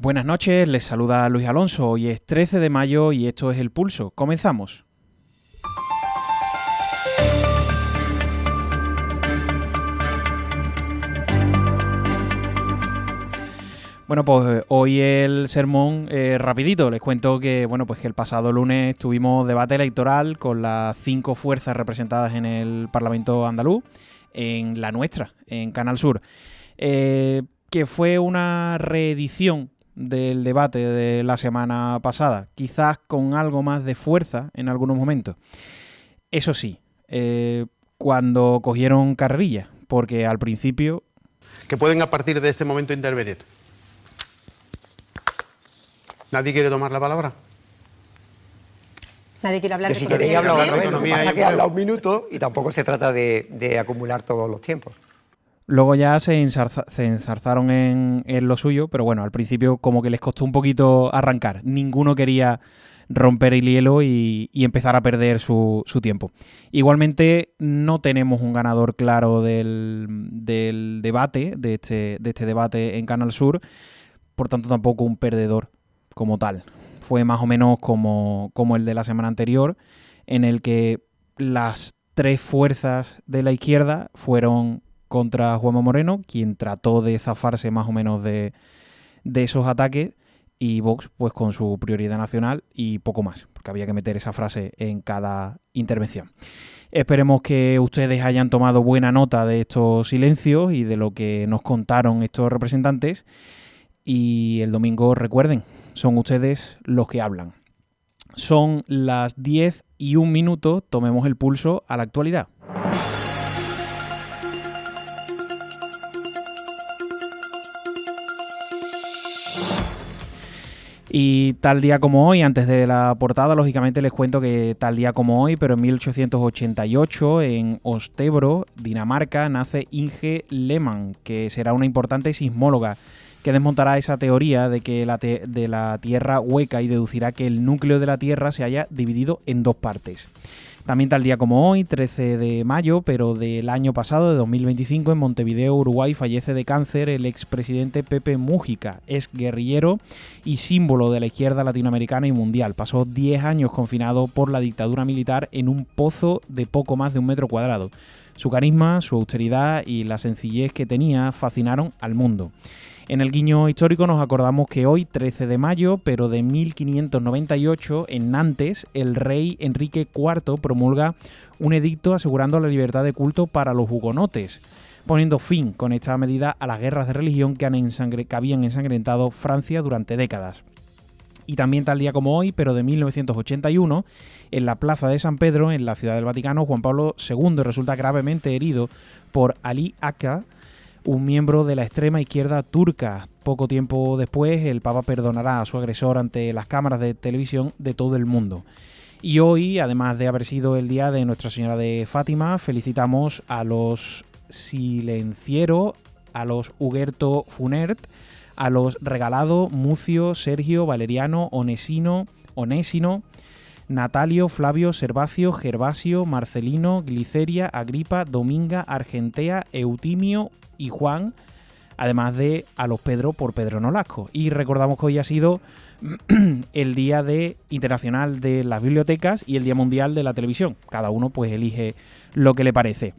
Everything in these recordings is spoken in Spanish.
Buenas noches, les saluda Luis Alonso. Hoy es 13 de mayo y esto es El Pulso. Comenzamos. Bueno, pues hoy el sermón rapidito. Les cuento que, que el pasado lunes tuvimos debate electoral con las 5 fuerzas representadas en el Parlamento andaluz, en la nuestra, en Canal Sur, que fue una reedición del debate de la semana pasada, quizás con algo más de fuerza en algunos momentos. Eso sí, cuando cogieron carrerilla, porque al principio... Que pueden a partir de este momento intervenir. ¿Nadie quiere tomar la palabra? Nadie quiere hablar que de si queréis hablar de economía. pasa que habla un minuto y tampoco se trata de acumular todos los tiempos. Luego ya se enzarzaron en lo suyo, pero bueno, al principio como que les costó un poquito arrancar. Ninguno quería romper el hielo y empezar a perder su tiempo. Igualmente no tenemos un ganador claro del debate, de este debate en Canal Sur, por tanto tampoco un perdedor como tal. Fue más o menos como el de la semana anterior, en el que las 3 fuerzas de la izquierda fueron contra Juanma Moreno, quien trató de zafarse más o menos de esos ataques, y Vox pues con su prioridad nacional y poco más, porque había que meter esa frase en cada intervención. Esperemos que ustedes hayan tomado buena nota de estos silencios y de lo que nos contaron estos representantes, y el domingo, recuerden, son ustedes los que hablan. Son las 10:01, tomemos el pulso a la actualidad. Y tal día como hoy, antes de la portada, lógicamente les cuento que tal día como hoy, pero en 1888, en Ostebro, Dinamarca, nace Inge Lehmann, que será una importante sismóloga que desmontará esa teoría de que de la Tierra hueca y deducirá que el núcleo de la Tierra se haya dividido en 2 partes. También tal día como hoy, 13 de mayo, pero del año pasado, de 2025, en Montevideo, Uruguay, fallece de cáncer el expresidente Pepe Mújica, ex guerrillero y símbolo de la izquierda latinoamericana y mundial. Pasó 10 años confinado por la dictadura militar en un pozo de poco más de 1 metro cuadrado. Su carisma, su austeridad y la sencillez que tenía fascinaron al mundo. En el guiño histórico nos acordamos que hoy, 13 de mayo, pero de 1598, en Nantes, el rey Enrique IV promulga un edicto asegurando la libertad de culto para los hugonotes, poniendo fin con esta medida a las guerras de religión que habían ensangrentado Francia durante décadas. Y también tal día como hoy, pero de 1981, en la Plaza de San Pedro, en la Ciudad del Vaticano, Juan Pablo II resulta gravemente herido por Ali Aka, un miembro de la extrema izquierda turca. Poco tiempo después, el Papa perdonará a su agresor ante las cámaras de televisión de todo el mundo. Y hoy, además de haber sido el día de Nuestra Señora de Fátima, felicitamos a los Silenciero, a los Huguerto Funert, a los Regalado, Mucio, Sergio, Valeriano, Onésino, Natalio, Flavio, Servacio, Gervasio, Marcelino, Gliceria, Agripa, Dominga, Argentea, Eutimio y Juan, además de a los Pedro por Pedro Nolasco. Y recordamos que hoy ha sido el Día Internacional de las Bibliotecas y el Día Mundial de la Televisión. Cada uno pues elige lo que le parece.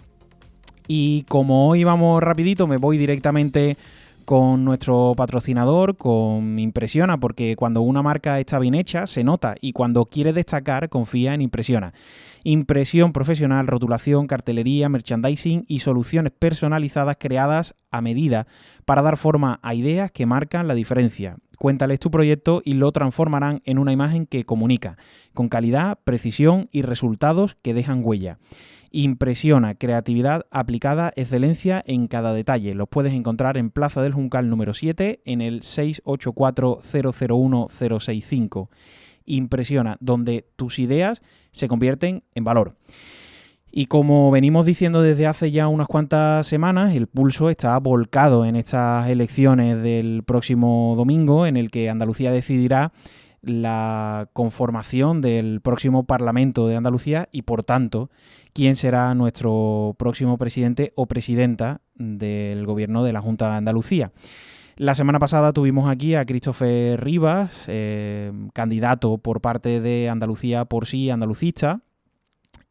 Y como hoy vamos rapidito, me voy directamente con nuestro patrocinador, con Impresiona, porque cuando una marca está bien hecha, se nota, y cuando quiere destacar, confía en Impresiona. Impresión profesional, rotulación, cartelería, merchandising y soluciones personalizadas creadas a medida para dar forma a ideas que marcan la diferencia. Cuéntales tu proyecto y lo transformarán en una imagen que comunica, con calidad, precisión y resultados que dejan huella. Impresiona, creatividad aplicada, excelencia en cada detalle. Los puedes encontrar en Plaza del Juncal número 7 en el 684-001-065. Impresiona, donde tus ideas se convierten en valor. Y como venimos diciendo desde hace ya unas cuantas semanas, el pulso está volcado en estas elecciones del próximo domingo, en el que Andalucía decidirá la conformación del próximo Parlamento de Andalucía y, por tanto, quién será nuestro próximo presidente o presidenta del Gobierno de la Junta de Andalucía. La semana pasada tuvimos aquí a Christopher Rivas, candidato por parte de Andalucía por sí, andalucista,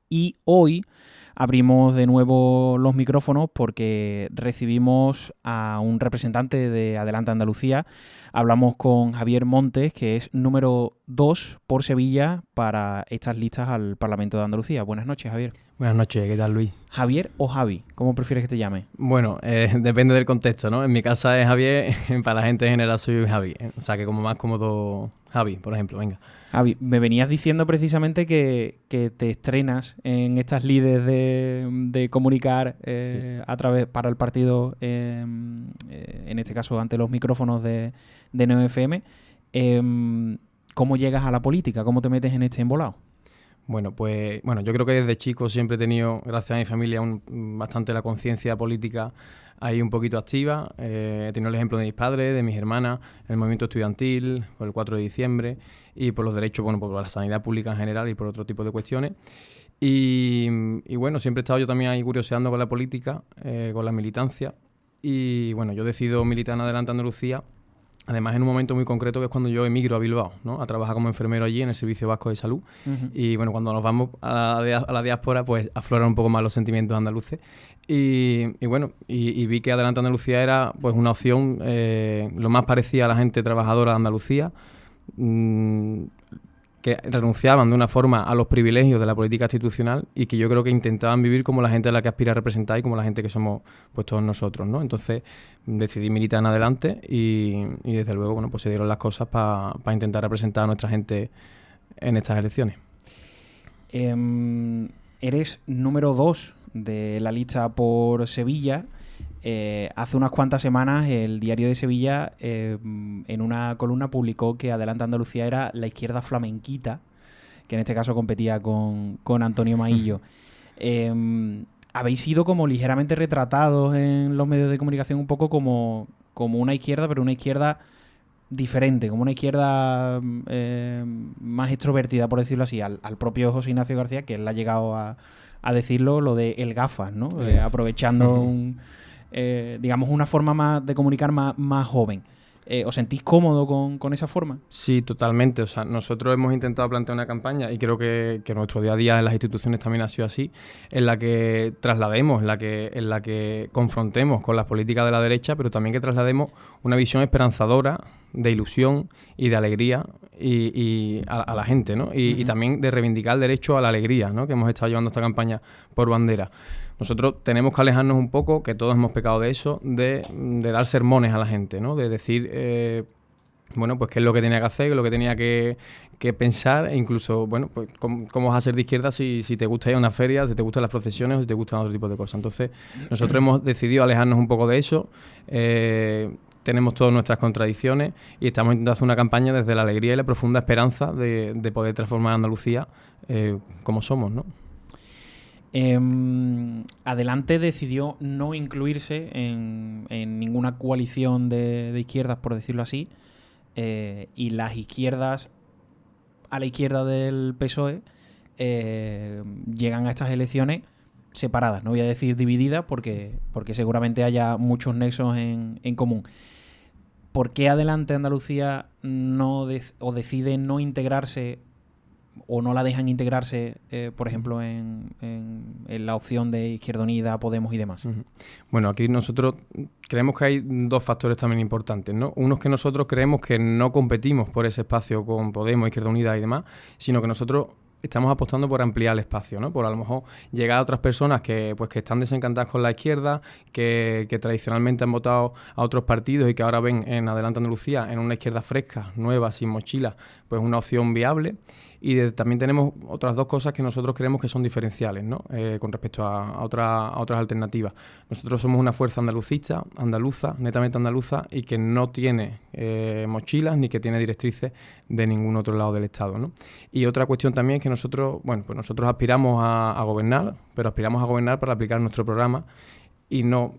y hoy abrimos de nuevo los micrófonos porque recibimos a un representante de Adelante Andalucía. Hablamos con Javier Montes, que es número 2 por Sevilla para estas listas al Parlamento de Andalucía. Buenas noches, Javier. Buenas noches, ¿qué tal, Luis? ¿Javier o Javi? ¿Cómo prefieres que te llame? Bueno, depende del contexto, ¿no? En mi casa es Javier, para la gente en general soy Javi. O sea, que como más cómodo Javi, por ejemplo, venga. Javi, me venías diciendo precisamente que te estrenas en estas lides de comunicar Sí. a través para el partido, en este caso ante los micrófonos de Neo FM. ¿Cómo llegas a la política? ¿Cómo te metes en este embolado? Bueno, pues yo creo que desde chico siempre he tenido, gracias a mi familia, bastante la conciencia política ahí un poquito activa. He tenido el ejemplo de mis padres, de mis hermanas, en el movimiento estudiantil, por el 4 de diciembre, y por los derechos, bueno, por la sanidad pública en general y por otro tipo de cuestiones. Y bueno, siempre he estado yo también ahí curioseando con la política, con la militancia. Y bueno, yo decido militar en Adelante Andalucía, además en un momento muy concreto que es cuando yo emigro a Bilbao, ¿no? A trabajar como enfermero allí en el Servicio Vasco de Salud. Uh-huh. Y bueno, cuando nos vamos a la diáspora, pues afloran un poco más los sentimientos andaluces. Y bueno, y vi que Adelante Andalucía era pues una opción lo más parecida a la gente trabajadora de Andalucía, que renunciaban de una forma a los privilegios de la política institucional y que yo creo que intentaban vivir como la gente a la que aspira a representar y como la gente que somos pues todos nosotros, ¿no? Entonces decidí militar en Adelante y desde luego, bueno, pues se dieron las cosas para intentar representar a nuestra gente en estas elecciones. Eres número 2 de la lista por Sevilla. Hace unas cuantas semanas el Diario de Sevilla en una columna publicó que Adelante Andalucía era la izquierda flamenquita, que en este caso competía con Antonio Maillo. Habéis sido como ligeramente retratados en los medios de comunicación un poco como una izquierda, pero una izquierda diferente, como una izquierda más extrovertida, por decirlo así, al propio José Ignacio García, que él ha llegado a decirlo, lo de el gafas, ¿no? Aprovechando digamos una forma más de comunicar más joven. ¿Os sentís cómodo con esa forma? Sí, totalmente. O sea, nosotros hemos intentado plantear una campaña y creo que nuestro día a día en las instituciones también ha sido así, en la que traslademos, en la que confrontemos con las políticas de la derecha, pero también que traslademos una visión esperanzadora, de ilusión y de alegría y a la gente, ¿no? Y también de reivindicar el derecho a la alegría, ¿no? Que hemos estado llevando esta campaña por bandera. Nosotros tenemos que alejarnos un poco, que todos hemos pecado de eso, de dar sermones a la gente, ¿no? De decir, bueno, pues qué es lo que tenía que hacer, qué es lo que tenía que pensar, e incluso, bueno, pues cómo vas a ser de izquierda si te gusta ir a una feria, si te gustan las procesiones o si te gustan otro tipo de cosas. Entonces, nosotros hemos decidido alejarnos un poco de eso. Tenemos todas nuestras contradicciones y estamos intentando hacer una campaña desde la alegría y la profunda esperanza de poder transformar a Andalucía como somos, ¿no? Adelante decidió no incluirse en ninguna coalición de izquierdas, por decirlo así, y las izquierdas a la izquierda del PSOE llegan a estas elecciones separadas. No voy a decir divididas porque seguramente haya muchos nexos en común. ¿Por qué Adelante Andalucía decide no integrarse o no la dejan integrarse, por ejemplo, en la opción de Izquierda Unida, Podemos y demás? Bueno, aquí nosotros creemos que hay dos factores también importantes, ¿no? Uno es que nosotros creemos que no competimos por ese espacio con Podemos, Izquierda Unida y demás, sino que nosotros estamos apostando por ampliar el espacio, ¿no? Por a lo mejor llegar a otras personas que están desencantadas con la izquierda, que tradicionalmente han votado a otros partidos y que ahora ven en Adelante Andalucía, en una izquierda fresca, nueva, sin mochila, pues una opción viable. Y también tenemos otras dos cosas que nosotros creemos que son diferenciales, ¿no? Con respecto a otras alternativas. Nosotros somos una fuerza andaluza, netamente andaluza, y que no tiene mochilas ni que tiene directrices de ningún otro lado del Estado, ¿no? Y otra cuestión también es que nosotros aspiramos a gobernar, pero aspiramos a gobernar para aplicar nuestro programa y no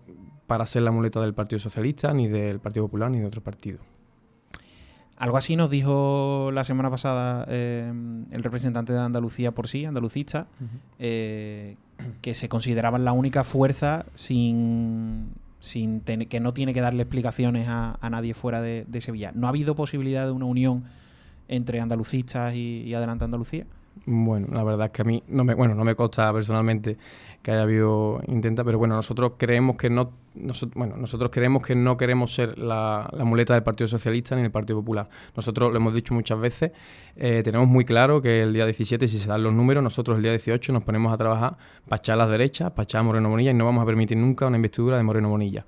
para ser la muleta del Partido Socialista, ni del Partido Popular, ni de otro partido. Algo así nos dijo la semana pasada el representante de Andalucía por sí, andalucista, que se consideraban la única fuerza sin que no tiene que darle explicaciones a nadie fuera de Sevilla. ¿No ha habido posibilidad de una unión entre andalucistas y Adelante Andalucía? Bueno, la verdad es que a mí no me consta personalmente que haya habido intenta, pero bueno, nosotros creemos que no queremos ser la muleta del Partido Socialista ni del Partido Popular. Nosotros lo hemos dicho muchas veces, tenemos muy claro que el día 17, si se dan los números, nosotros el día 18 nos ponemos a trabajar para echar a las derechas, para echar a Moreno Bonilla, y no vamos a permitir nunca una investidura de Moreno Bonilla.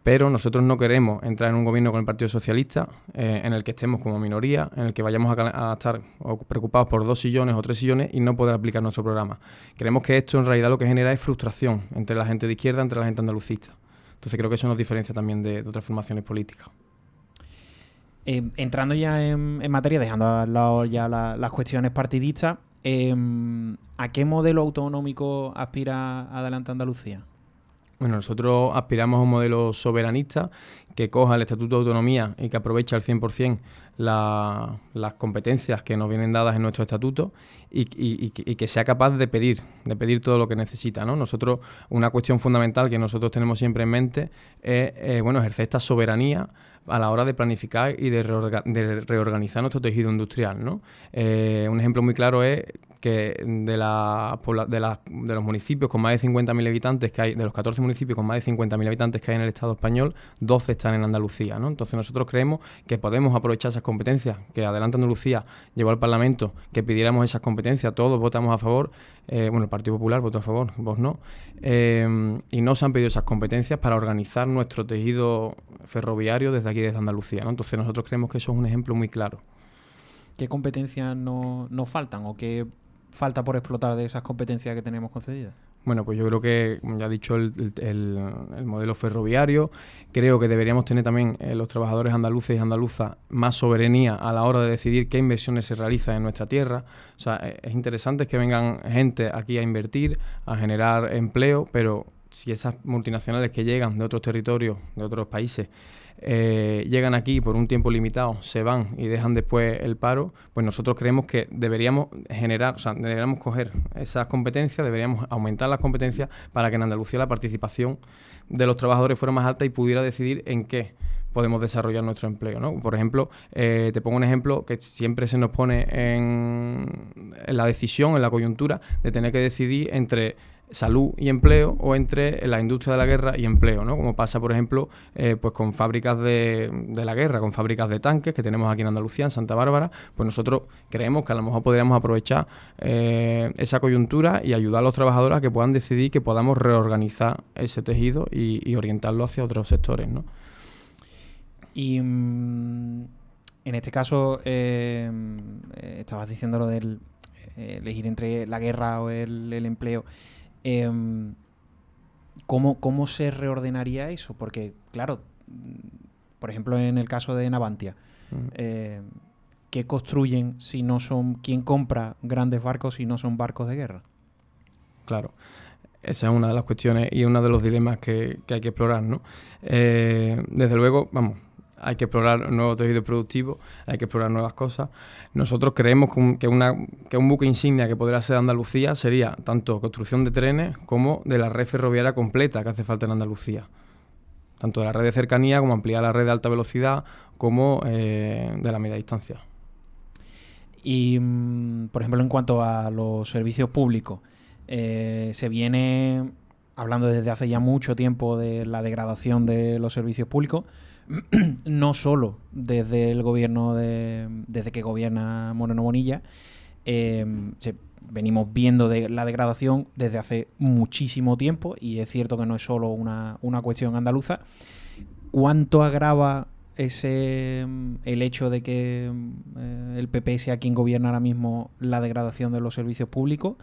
Pero nosotros no queremos entrar en un gobierno con el Partido Socialista en el que estemos como minoría, en el que vayamos a estar preocupados por 2 sillones o 3 sillones y no poder aplicar nuestro programa. Creemos que esto en realidad lo que genera es frustración entre la gente de izquierda, entre la gente andalucista. Entonces creo que eso nos diferencia también de otras formaciones políticas. Entrando ya en materia, dejando al lado ya las cuestiones partidistas, ¿a qué modelo autonómico aspira Adelante Andalucía? Bueno, nosotros aspiramos a un modelo soberanista que coja el Estatuto de Autonomía y que aproveche al 100% las competencias que nos vienen dadas en nuestro estatuto y que sea capaz de pedir todo lo que necesita, ¿no? Nosotros, una cuestión fundamental que nosotros tenemos siempre en mente es ejercer esta soberanía a la hora de planificar y de reorganizar nuestro tejido industrial, ¿no? Un ejemplo muy claro es que de los municipios con más de 50.000 habitantes que hay, de los 14 municipios con más de 50.000 habitantes que hay en el Estado español, 12 están en Andalucía, ¿no? Entonces nosotros creemos que podemos aprovechar esas competencias que Adelante Andalucía llevó al Parlamento, que pidiéramos esas competencias, todos votamos a favor, el Partido Popular votó a favor, vos no, y no se han pedido esas competencias para organizar nuestro tejido ferroviario desde aquí, desde Andalucía, ¿no? Entonces nosotros creemos que eso es un ejemplo muy claro. ¿Qué competencias nos faltan o qué falta por explotar de esas competencias que tenemos concedidas? Bueno, pues yo creo que, como ya he dicho, el modelo ferroviario, creo que deberíamos tener también los trabajadores andaluces y andaluzas más soberanía a la hora de decidir qué inversiones se realizan en nuestra tierra. O sea, es interesante que vengan gente aquí a invertir, a generar empleo, pero si esas multinacionales que llegan de otros territorios, de otros países, llegan aquí por un tiempo limitado, se van y dejan después el paro, pues nosotros creemos que deberíamos deberíamos coger esas competencias, deberíamos aumentar las competencias para que en Andalucía la participación de los trabajadores fuera más alta y pudiera decidir en qué podemos desarrollar nuestro empleo, ¿no? Por ejemplo, te pongo un ejemplo que siempre se nos pone en la decisión, en la coyuntura, de tener que decidir entre salud y empleo o entre la industria de la guerra y empleo, ¿no? Como pasa, por ejemplo, pues con fábricas de la guerra, con fábricas de tanques que tenemos aquí en Andalucía, en Santa Bárbara, pues nosotros creemos que a lo mejor podríamos aprovechar esa coyuntura y ayudar a los trabajadores a que puedan decidir, que podamos reorganizar ese tejido y orientarlo hacia otros sectores, ¿no? Y en este caso, estabas diciendo lo del elegir entre la guerra o el empleo. ¿Cómo se reordenaría eso? Porque, claro, por ejemplo, en el caso de Navantia, ¿qué construyen si no son... ¿Quién compra grandes barcos si no son barcos de guerra? Claro. Esa es una de las cuestiones y uno de los dilemas que hay que explorar, ¿no? Desde luego, hay que explorar nuevos tejidos productivos, hay que explorar nuevas cosas. Nosotros creemos que un buque insignia que podría ser Andalucía sería tanto construcción de trenes como de la red ferroviaria completa que hace falta en Andalucía. Tanto de la red de cercanía como ampliar la red de alta velocidad como de la media distancia. Y, por ejemplo, en cuanto a los servicios públicos, se viene hablando desde hace ya mucho tiempo de la degradación de los servicios públicos, no solo desde el gobierno desde que gobierna Moreno Bonilla, venimos viendo la degradación desde hace muchísimo tiempo y es cierto que no es solo una cuestión andaluza. ¿Cuánto agrava el hecho de que el PP sea quien gobierna ahora mismo la degradación de los servicios públicos?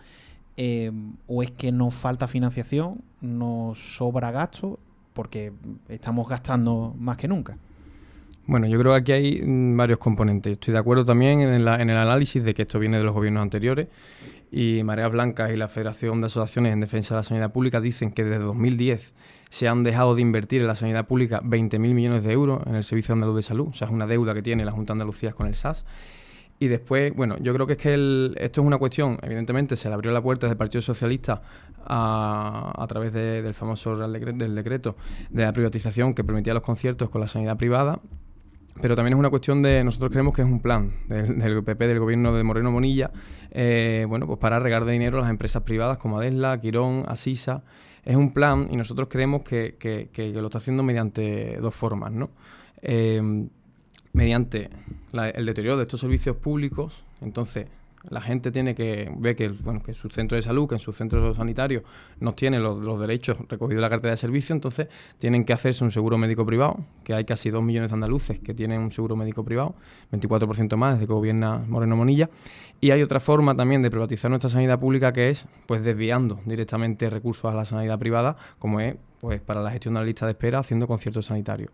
¿O es que nos falta financiación, nos sobra gasto? Porque estamos gastando más que nunca. Bueno, yo creo que aquí hay varios componentes. Estoy de acuerdo también en el análisis de que esto viene de los gobiernos anteriores y Mareas Blancas y la Federación de Asociaciones en Defensa de la Sanidad Pública dicen que desde 2010 se han dejado de invertir en la sanidad pública 20.000 millones de euros en el Servicio Andaluz de Salud. O sea, es una deuda que tiene la Junta de Andalucía con el SAS. Y después, bueno, yo creo que es que esto es una cuestión, evidentemente se le abrió la puerta desde el Partido Socialista a través del famoso del decreto de la privatización que permitía los conciertos con la sanidad privada, pero también es una cuestión nosotros creemos que es un plan del PP, del gobierno de Moreno Monilla, bueno, pues para regar de dinero a las empresas privadas como Adesla, Quirón, Asisa. Es un plan y nosotros creemos que lo está haciendo mediante dos formas, ¿no? Mediante el deterioro de estos servicios públicos. Entonces la gente tiene que ver que en su centro de salud, que en su centro sanitario no tienen los derechos recogidos en la cartera de servicio, entonces tienen que hacerse un seguro médico privado, que hay casi 2 millones de andaluces que tienen un seguro médico privado, 24% más desde que gobierna Moreno Monilla. Y hay otra forma también de privatizar nuestra sanidad pública, que es pues desviando directamente recursos a la sanidad privada, como es pues para la gestión de la lista de espera haciendo conciertos sanitarios.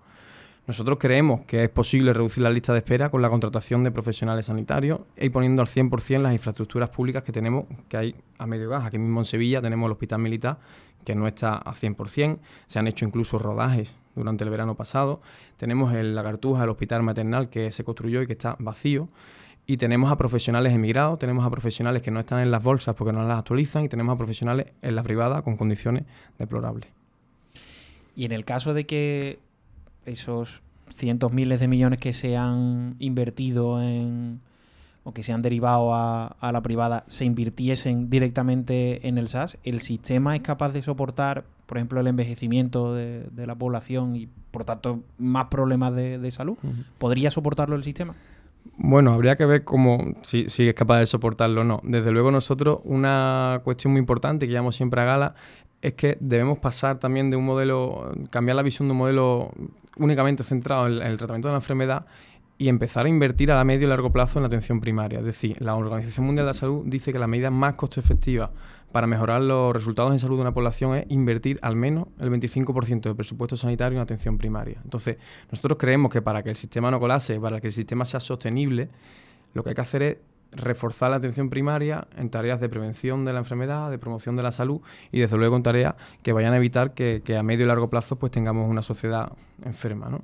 Nosotros creemos que es posible reducir la lista de espera con la contratación de profesionales sanitarios y poniendo al 100% las infraestructuras públicas que tenemos, que hay a medio gas. Aquí mismo en Sevilla tenemos el Hospital Militar, que no está a 100%. Se han hecho incluso rodajes durante el verano pasado. Tenemos la Cartuja, el Hospital Maternal, que se construyó y que está vacío. Y tenemos a profesionales emigrados, tenemos a profesionales que no están en las bolsas porque no las actualizan y tenemos a profesionales en la privada con condiciones deplorables. Y en el caso de que esos cientos miles de millones que se han invertido o que se han derivado a la privada se invirtiesen directamente en el SAS, ¿el sistema es capaz de soportar, por ejemplo, el envejecimiento de la población y, por tanto, más problemas de salud? ¿Podría soportarlo el sistema? Bueno, habría que ver si es capaz de soportarlo o no. Desde luego nosotros, una cuestión muy importante que llevamos siempre a gala es que debemos pasar también de un modelo, cambiar la visión de un modelo únicamente centrado en el tratamiento de la enfermedad y empezar a invertir a medio y largo plazo en la atención primaria. Es decir, la Organización Mundial de la Salud dice que la medida más costo efectiva para mejorar los resultados en salud de una población es invertir al menos el 25% del presupuesto sanitario en atención primaria. Entonces, nosotros creemos que para que el sistema no colapse, para que el sistema sea sostenible, lo que hay que hacer es reforzar la atención primaria en tareas de prevención de la enfermedad, de promoción de la salud y desde luego en tareas que vayan a evitar que a medio y largo plazo pues tengamos una sociedad enferma, ¿no?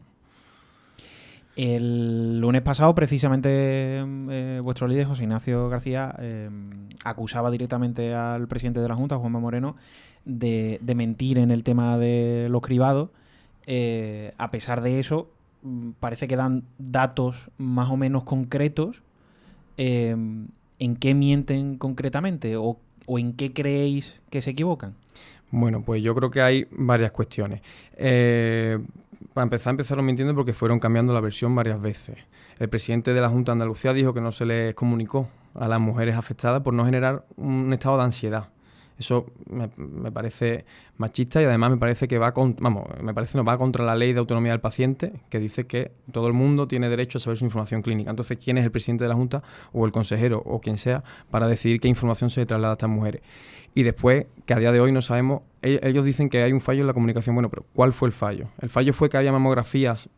El lunes pasado, precisamente, vuestro líder, José Ignacio García, acusaba directamente al presidente de la Junta, Juanma Moreno, de mentir en el tema de los cribados. A pesar de eso, parece que dan datos más o menos concretos. ¿En qué mienten concretamente o en qué creéis que se equivocan? Bueno, pues yo creo que hay varias cuestiones. Para empezar, empezaron mintiendo porque fueron cambiando la versión varias veces. El presidente de la Junta de Andalucía dijo que no se les comunicó a las mujeres afectadas por no generar un estado de ansiedad. Eso me parece machista y además me parece que va contra la ley de autonomía del paciente, que dice que todo el mundo tiene derecho a saber su información clínica. Entonces, ¿quién es el presidente de la Junta o el consejero o quien sea para decidir qué información se le traslada a estas mujeres? Y después, que a día de hoy no sabemos, ellos dicen que hay un fallo en la comunicación. Bueno, pero ¿cuál fue el fallo? El fallo fue que había mamografías.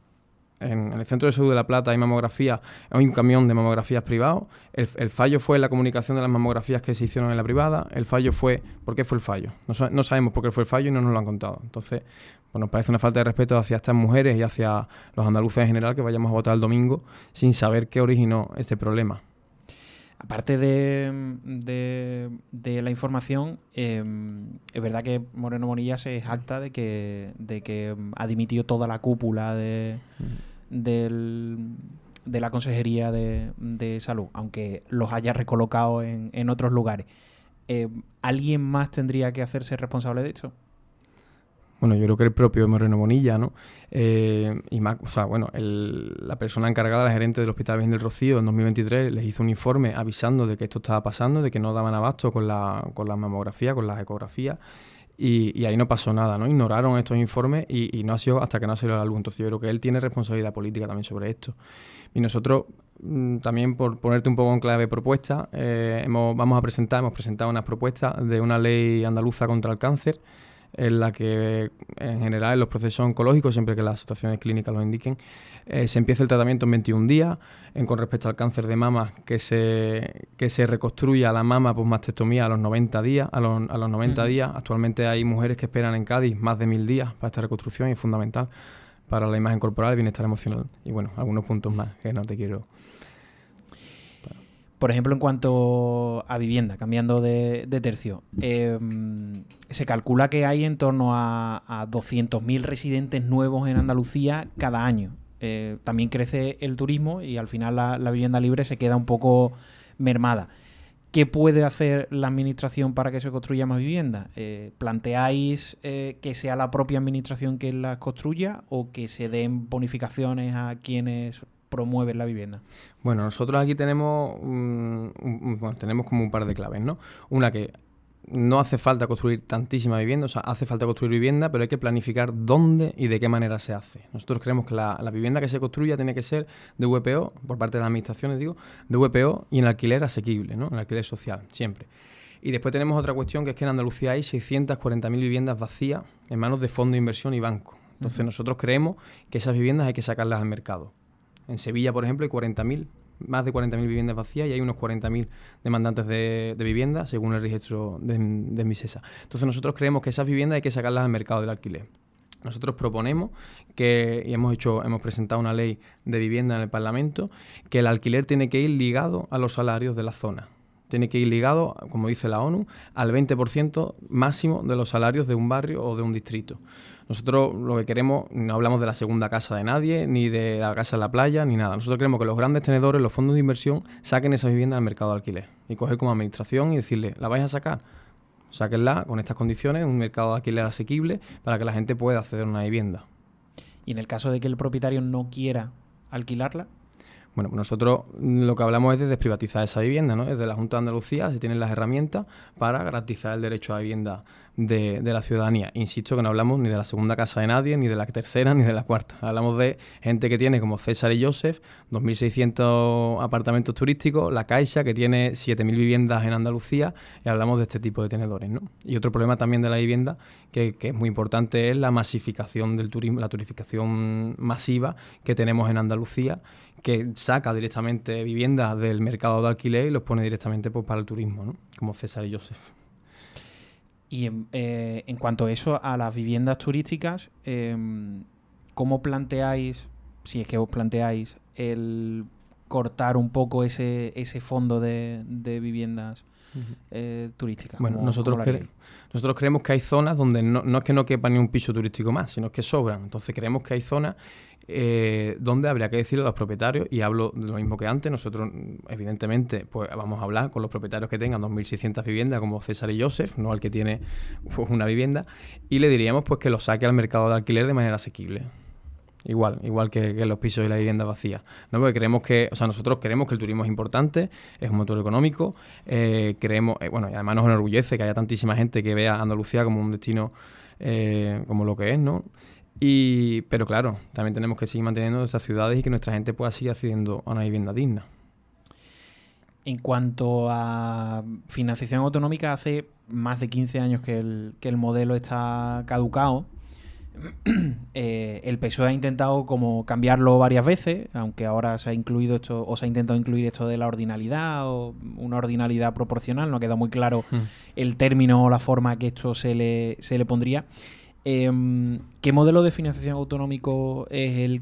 En el Centro de Salud de La Plata hay un camión de mamografías privados. El fallo fue la comunicación de las mamografías que se hicieron en la privada. El fallo fue... ¿Por qué fue el fallo? No sabemos por qué fue el fallo y no nos lo han contado. Entonces, nos parece una falta de respeto hacia estas mujeres y hacia los andaluces en general que vayamos a votar el domingo sin saber qué originó este problema. Aparte de la información, es verdad que Moreno Monilla se jacta de que ha dimitido toda la cúpula de la Consejería de Salud, aunque los haya recolocado en otros lugares. ¿Alguien más tendría que hacerse responsable de esto? Bueno, yo creo que el propio Moreno Monilla, ¿no? La persona encargada, la gerente del Hospital Virgen del Rocío, en 2023 les hizo un informe avisando de que esto estaba pasando, de que no daban abasto con la mamografía, con las ecografías, y ahí no pasó nada, ¿no? Ignoraron estos informes y no ha sido hasta que no ha salido a la luz. Entonces yo creo que él tiene responsabilidad política también sobre esto. Y nosotros, también por ponerte un poco en clave propuesta, hemos presentado unas propuestas de una ley andaluza contra el cáncer, en la que en general en los procesos oncológicos, siempre que las situaciones clínicas lo indiquen, se empieza el tratamiento en 21 días. Con respecto al cáncer de mama, que se reconstruya la mama por mastectomía a los 90 días. A los 90 días. Actualmente hay mujeres que esperan en Cádiz más de 1000 días para esta reconstrucción y es fundamental para la imagen corporal, el bienestar emocional y bueno, algunos puntos más que no te quiero... Por ejemplo, en cuanto a vivienda, cambiando de tercio, se calcula que hay en torno a 200.000 residentes nuevos en Andalucía cada año. También crece el turismo y al final la vivienda libre se queda un poco mermada. ¿Qué puede hacer la administración para que se construya más vivienda? ¿Planteáis que sea la propia administración quien las construya o que se den bonificaciones a quienes promueven la vivienda? Bueno, nosotros aquí tenemos, tenemos como un par de claves, ¿no? Una, que no hace falta construir tantísima vivienda, o sea, hace falta construir vivienda, pero hay que planificar dónde y de qué manera se hace. Nosotros creemos que la vivienda que se construya tiene que ser de VPO, por parte de las administraciones, digo, de VPO y en alquiler asequible, ¿no? En alquiler social, siempre. Y después tenemos otra cuestión, que es que en Andalucía hay 640.000 viviendas vacías en manos de fondos de inversión y bancos. Entonces nosotros creemos que esas viviendas hay que sacarlas al mercado. En Sevilla, por ejemplo, hay más de 40.000 viviendas vacías y hay unos 40.000 demandantes de vivienda, según el registro de Misesa. Entonces nosotros creemos que esas viviendas hay que sacarlas al mercado del alquiler. Nosotros proponemos y hemos presentado una ley de vivienda en el Parlamento, que el alquiler tiene que ir ligado a los salarios de la zona. Tiene que ir ligado, como dice la ONU, al 20% máximo de los salarios de un barrio o de un distrito. Nosotros lo que queremos, no hablamos de la segunda casa de nadie, ni de la casa en la playa, ni nada. Nosotros queremos que los grandes tenedores, los fondos de inversión, saquen esa vivienda al mercado de alquiler. Y coger como administración y decirle, ¿la vais a sacar? Sáquenla con estas condiciones, un mercado de alquiler asequible, para que la gente pueda acceder a una vivienda. Y en el caso de que el propietario no quiera alquilarla, bueno, nosotros lo que hablamos es de desprivatizar esa vivienda, ¿no? Desde la Junta de Andalucía se tienen las herramientas para garantizar el derecho a vivienda de la ciudadanía. Insisto que no hablamos ni de la segunda casa de nadie, ni de la tercera, ni de la cuarta. Hablamos de gente que tiene, como César y Joseph, 2.600 apartamentos turísticos, la Caixa, que tiene 7.000 viviendas en Andalucía, y hablamos de este tipo de tenedores, ¿no? Y otro problema también de la vivienda, que es muy importante, es la masificación del turismo, la turistificación masiva que tenemos en Andalucía, que saca directamente viviendas del mercado de alquiler y los pone directamente pues, para el turismo, ¿no? Como César y Joseph. Y en cuanto a eso, a las viviendas turísticas, ¿cómo planteáis, si es que os planteáis, el cortar un poco ese fondo de viviendas turísticas? Bueno, nosotros creemos que hay zonas donde no es que no quepa ni un piso turístico más, sino que sobran. Entonces creemos que hay zonas donde habría que decirle a los propietarios, y hablo de lo mismo que antes. Nosotros evidentemente pues vamos a hablar con los propietarios que tengan 2.600 viviendas como César y Joseph, no al que tiene pues, una vivienda, y le diríamos pues que lo saque al mercado de alquiler de manera asequible. Igual que los pisos y las viviendas vacías, ¿no? Porque nosotros creemos que el turismo es importante, es un motor económico, creemos, y además nos enorgullece que haya tantísima gente que vea Andalucía como un destino como lo que es, ¿no? Pero claro, también tenemos que seguir manteniendo nuestras ciudades y que nuestra gente pueda seguir accediendo a una vivienda digna. En cuanto a financiación autonómica, hace más de 15 años que el modelo está caducado. El PSOE ha intentado como cambiarlo varias veces, aunque ahora se ha incluido esto, o se ha intentado incluir esto de la ordinalidad o una ordinalidad proporcional. No ha quedado muy claro el término o la forma que esto se le pondría. ¿Qué modelo de financiación autonómico es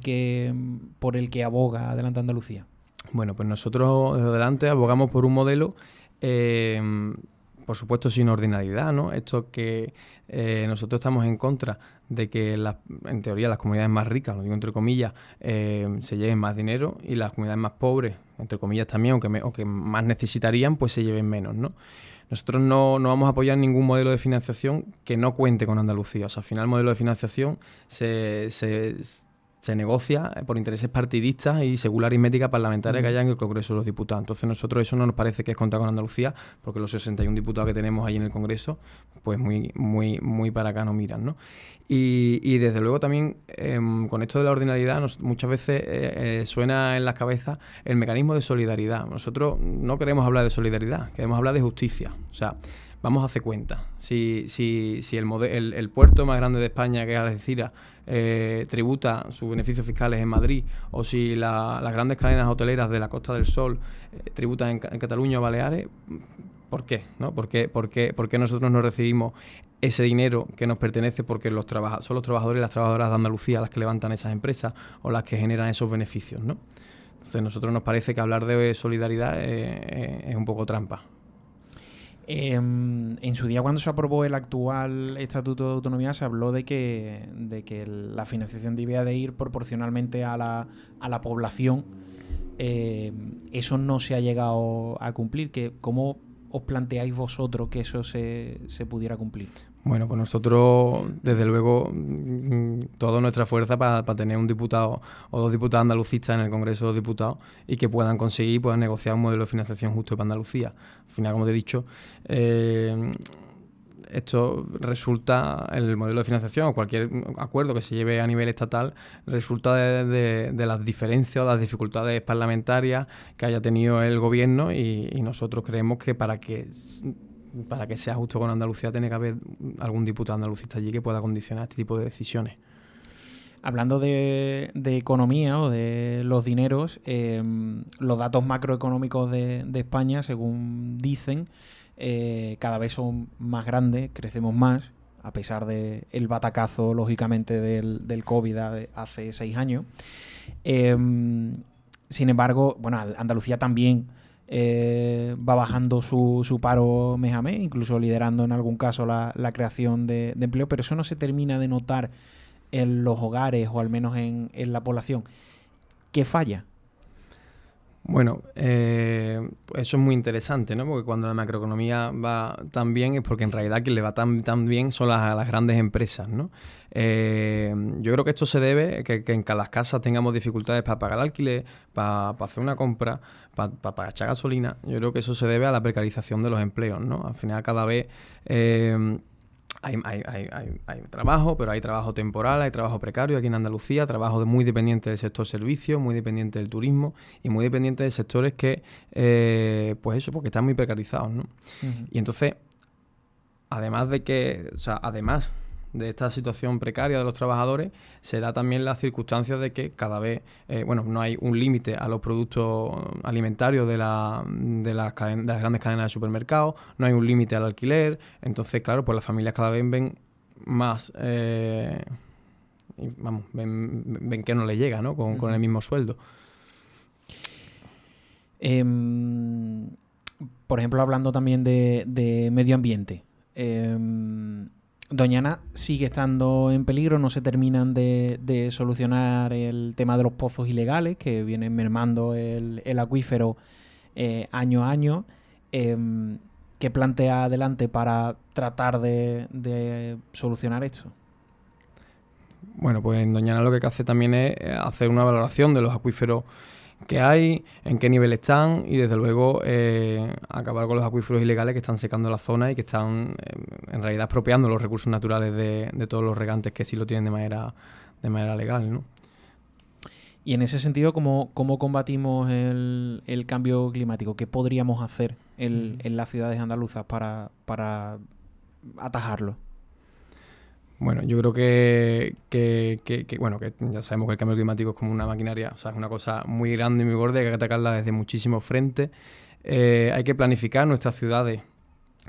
por el que aboga Adelante Andalucía? Bueno, pues nosotros desde Adelante abogamos por un modelo, por supuesto sin ordinalidad, ¿no? Esto que nosotros estamos en contra de que en teoría las comunidades más ricas, lo digo entre comillas, se lleven más dinero y las comunidades más pobres, entre comillas también, aunque más necesitarían, pues se lleven menos, ¿no? Nosotros no vamos a apoyar ningún modelo de financiación que no cuente con Andalucía. O sea, al final el modelo de financiación se negocia por intereses partidistas y según la aritmética parlamentaria que haya en el Congreso de los Diputados. Entonces nosotros eso no nos parece que es contar con Andalucía, porque los 61 diputados que tenemos ahí en el Congreso, pues muy para acá no miran, ¿no? Y desde luego también con esto de la ordinalidad muchas veces suena en las cabezas el mecanismo de solidaridad. Nosotros no queremos hablar de solidaridad, queremos hablar de justicia. O sea, vamos a hacer cuenta. Si el puerto más grande de España, que es Algeciras, tributa sus beneficios fiscales en Madrid, o si las grandes cadenas hoteleras de la Costa del Sol tributan en Cataluña o Baleares, ¿por qué? ¿No? ¿Por qué nosotros no recibimos ese dinero que nos pertenece? Porque son los trabajadores y las trabajadoras de Andalucía las que levantan esas empresas o las que generan esos beneficios, ¿no? Entonces, a nosotros nos parece que hablar de solidaridad es un poco trampa. En su día, cuando se aprobó el actual Estatuto de Autonomía, se habló de que la financiación debía de ir proporcionalmente a la población. Eso no se ha llegado a cumplir. ¿Cómo os planteáis vosotros que eso se pudiera cumplir? Bueno, pues nosotros, desde luego, toda nuestra fuerza para tener un diputado o 2 diputados andalucistas en el Congreso de los Diputados y que puedan conseguir, puedan negociar un modelo de financiación justo para Andalucía. Al final, como te he dicho, esto resulta, el modelo de financiación o cualquier acuerdo que se lleve a nivel estatal, resulta de las diferencias o las dificultades parlamentarias que haya tenido el gobierno y nosotros creemos que para que sea justo con Andalucía tiene que haber algún diputado andalucista allí que pueda condicionar este tipo de decisiones. Hablando de economía o de los dineros, los datos macroeconómicos de España, según dicen, cada vez son más grandes, crecemos más, a pesar del batacazo, lógicamente, del COVID hace 6 años. Sin embargo, bueno, Andalucía también va bajando su paro mes a mes, incluso liderando en algún caso la creación de empleo, pero eso no se termina de notar en los hogares o al menos en la población. ¿Qué falla? Bueno, eso es muy interesante, ¿no? Porque cuando la macroeconomía va tan bien es porque en realidad quien le va tan bien son las grandes empresas, ¿no? Yo creo que esto se debe que en las casas tengamos dificultades para pagar el alquiler, para hacer una compra, para echar gasolina. Yo creo que eso se debe a la precarización de los empleos, ¿no? Al final cada vez hay trabajo, pero hay trabajo temporal, hay trabajo precario aquí en Andalucía, trabajo muy dependiente del sector servicios, muy dependiente del turismo y muy dependiente de sectores que, pues eso, porque están muy precarizados, ¿no? Uh-huh. Y entonces, además de esta situación precaria de los trabajadores, se da también las circunstancias de que cada vez, no hay un límite a los productos alimentarios de las grandes cadenas de supermercados, no hay un límite al alquiler, entonces, claro, pues las familias cada vez ven más, ven que no les llega, ¿no? Con el mismo sueldo. Por ejemplo, hablando también de medio ambiente, Doñana sigue estando en peligro, no se terminan de solucionar el tema de los pozos ilegales que vienen mermando el acuífero año a año. ¿Qué plantea adelante para tratar de solucionar esto? Bueno, pues en Doñana lo que hay que hacer también es hacer una valoración de los acuíferos que hay, en qué nivel están y desde luego acabar con los acuíferos ilegales que están secando la zona y que están en realidad expropiando los recursos naturales de todos los regantes que sí lo tienen de manera legal, ¿no? Y en ese sentido, ¿cómo combatimos el cambio climático? ¿Qué podríamos hacer en las ciudades andaluzas para atajarlo? Bueno, yo creo que ya sabemos que el cambio climático es como una maquinaria, o sea, es una cosa muy grande y muy gorda, hay que atacarla desde muchísimos frentes. Hay que planificar nuestras ciudades,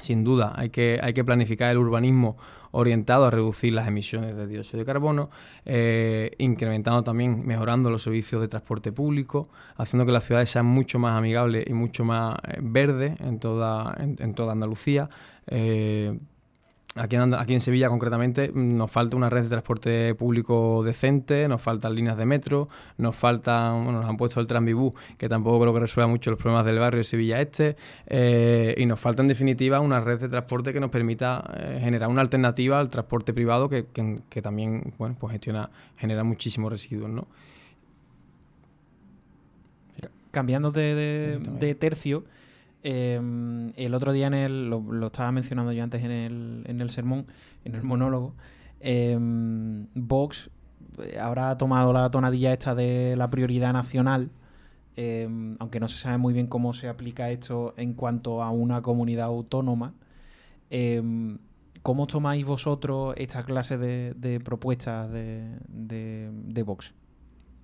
sin duda. Hay que planificar el urbanismo orientado a reducir las emisiones de dióxido de carbono, incrementando también, mejorando los servicios de transporte público, haciendo que las ciudades sean mucho más amigables y mucho más verdes en toda Andalucía. Aquí en Sevilla, concretamente, nos falta una red de transporte público decente, nos faltan líneas de metro, nos han puesto el Transbibús, que tampoco creo que resuelva mucho los problemas del barrio de Sevilla Este, y nos falta, en definitiva, una red de transporte que nos permita generar una alternativa al transporte privado que también, pues genera muchísimos residuos, ¿no? Cambiando de tercio, el otro día lo estaba mencionando yo antes en el sermón, en el monólogo, Vox ahora ha tomado la tonadilla esta de la prioridad nacional, aunque no se sabe muy bien cómo se aplica esto en cuanto a una comunidad autónoma. ¿Cómo tomáis vosotros esta clase de propuestas de Vox?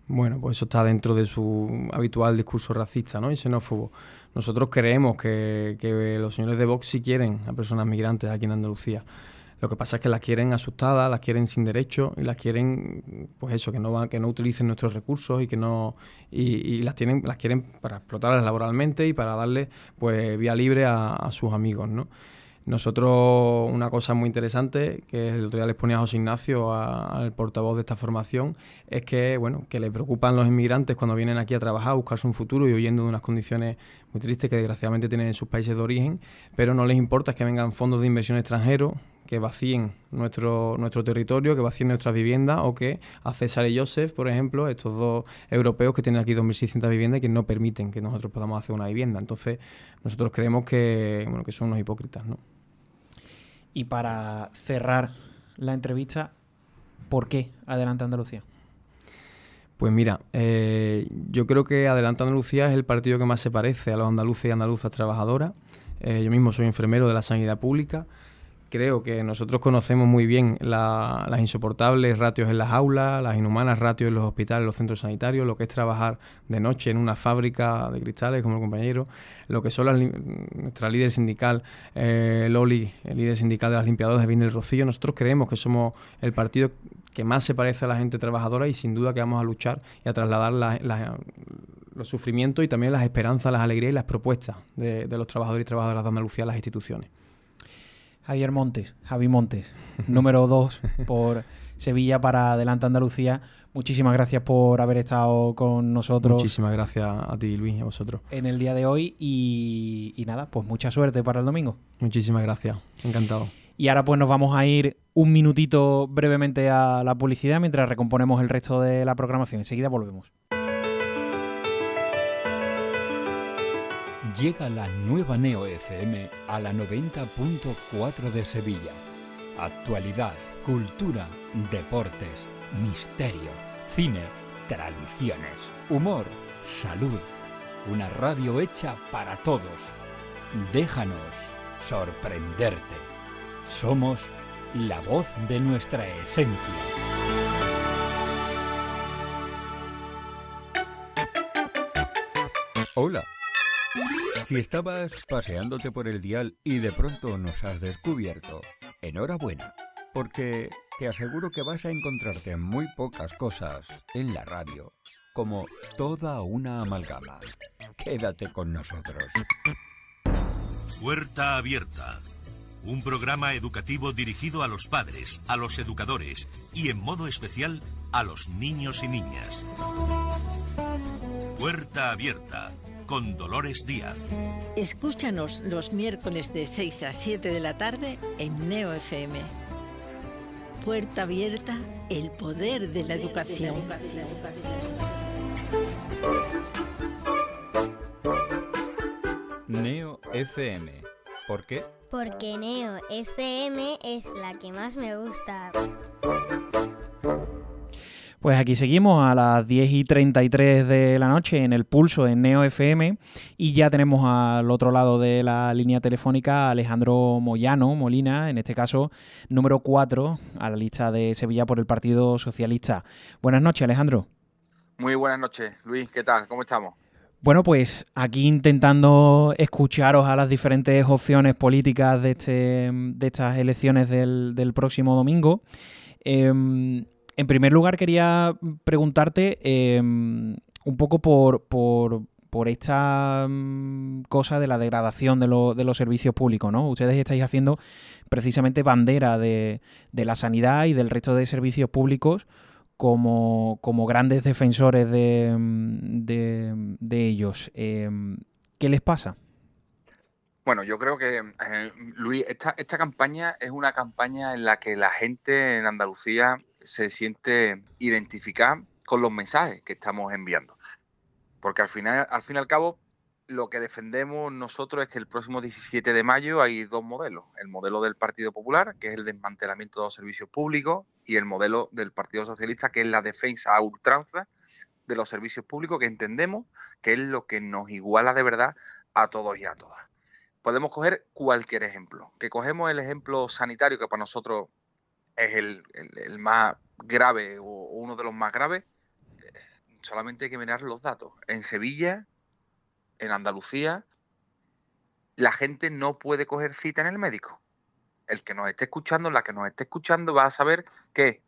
Bueno, pues eso está dentro de su habitual discurso racista, ¿no? Y xenófobo. Nosotros creemos que los señores de Vox sí quieren a personas migrantes aquí en Andalucía. Lo que pasa es que las quieren asustadas, las quieren sin derecho y las quieren, pues eso, que no utilicen nuestros recursos y que no y las quieren para explotarlas laboralmente y para darle pues vía libre a sus amigos, ¿no? Nosotros, una cosa muy interesante, que el otro día les ponía a José Ignacio, al portavoz de esta formación, es que, bueno, que le preocupan los inmigrantes cuando vienen aquí a trabajar, a buscarse un futuro y huyendo de unas condiciones muy tristes que desgraciadamente tienen en sus países de origen, pero no les importa que vengan fondos de inversión extranjeros que vacíen nuestro territorio, que vacíen nuestras viviendas, o que a César y Joseph, por ejemplo, estos dos europeos que tienen aquí 2.600 viviendas y que no permiten que nosotros podamos hacer una vivienda. Entonces, nosotros creemos que son unos hipócritas, ¿no? Y para cerrar la entrevista, ¿por qué Adelante Andalucía? Pues mira, yo creo que Adelante Andalucía es el partido que más se parece a los andaluces y andaluzas trabajadoras. Yo mismo soy enfermero de la sanidad pública. Creo que nosotros conocemos muy bien las insoportables ratios en las aulas, las inhumanas ratios en los hospitales, en los centros sanitarios, lo que es trabajar de noche en una fábrica de cristales, como el compañero, lo que son nuestra líder sindical, Loli, el líder sindical de las limpiadoras de Bien del Rocío. Nosotros creemos que somos el partido que más se parece a la gente trabajadora y sin duda que vamos a luchar y a trasladar los sufrimientos y también las esperanzas, las alegrías y las propuestas de los trabajadores y trabajadoras de Andalucía a las instituciones. Javi Montes, número 2 por Sevilla para Adelante Andalucía. Muchísimas gracias por haber estado con nosotros. Muchísimas gracias a ti, Luis, y a vosotros. En el día de hoy y nada, pues mucha suerte para el domingo. Muchísimas gracias, encantado. Y ahora pues nos vamos a ir un minutito brevemente a la publicidad mientras recomponemos el resto de la programación. Enseguida volvemos. Llega la nueva Neo FM a la 90.4 de Sevilla. Actualidad, cultura, deportes, misterio, cine, tradiciones, humor, salud. Una radio hecha para todos. Déjanos sorprenderte. Somos la voz de nuestra esencia. Hola. Si estabas paseándote por el dial y de pronto nos has descubierto, enhorabuena, porque te aseguro que vas a encontrarte muy pocas cosas en la radio, como toda una amalgama. Quédate con nosotros. Puerta Abierta, un programa educativo dirigido a los padres, a los educadores y en modo especial a los niños y niñas. Puerta Abierta, con Dolores Díaz. Escúchanos los miércoles de 6 a 7 de la tarde en Neo FM. Puerta Abierta, el poder de la educación. Neo FM. ¿Por qué? Porque Neo FM es la que más me gusta. Pues aquí seguimos a las 10:33 de la noche en El Pulso, en Neo FM, y ya tenemos al otro lado de la línea telefónica a Alejandro Molina, en este caso número 4 a la lista de Sevilla por el Partido Socialista. Buenas noches, Alejandro. Muy buenas noches, Luis, ¿qué tal? ¿Cómo estamos? Bueno, pues aquí intentando escucharos a las diferentes opciones políticas de estas elecciones del próximo domingo. En primer lugar, quería preguntarte un poco por esta cosa de la degradación de los servicios públicos, ¿no? Ustedes estáis haciendo precisamente bandera de la sanidad y del resto de servicios públicos como grandes defensores de ellos. ¿Qué les pasa? Bueno, yo creo que, Luis, esta campaña es una campaña en la que la gente en Andalucía se siente identificada con los mensajes que estamos enviando. Porque al fin y al cabo, lo que defendemos nosotros es que el próximo 17 de mayo hay dos modelos. El modelo del Partido Popular, que es el desmantelamiento de los servicios públicos, y el modelo del Partido Socialista, que es la defensa a ultranza de los servicios públicos, que entendemos que es lo que nos iguala de verdad a todos y a todas. Podemos coger cualquier ejemplo. Que cogemos el ejemplo sanitario, que para nosotros es el más grave o uno de los más graves. Solamente hay que mirar los datos. En Sevilla, en Andalucía, la gente no puede coger cita en el médico. el que nos esté escuchando, la que nos esté escuchando, va a saber que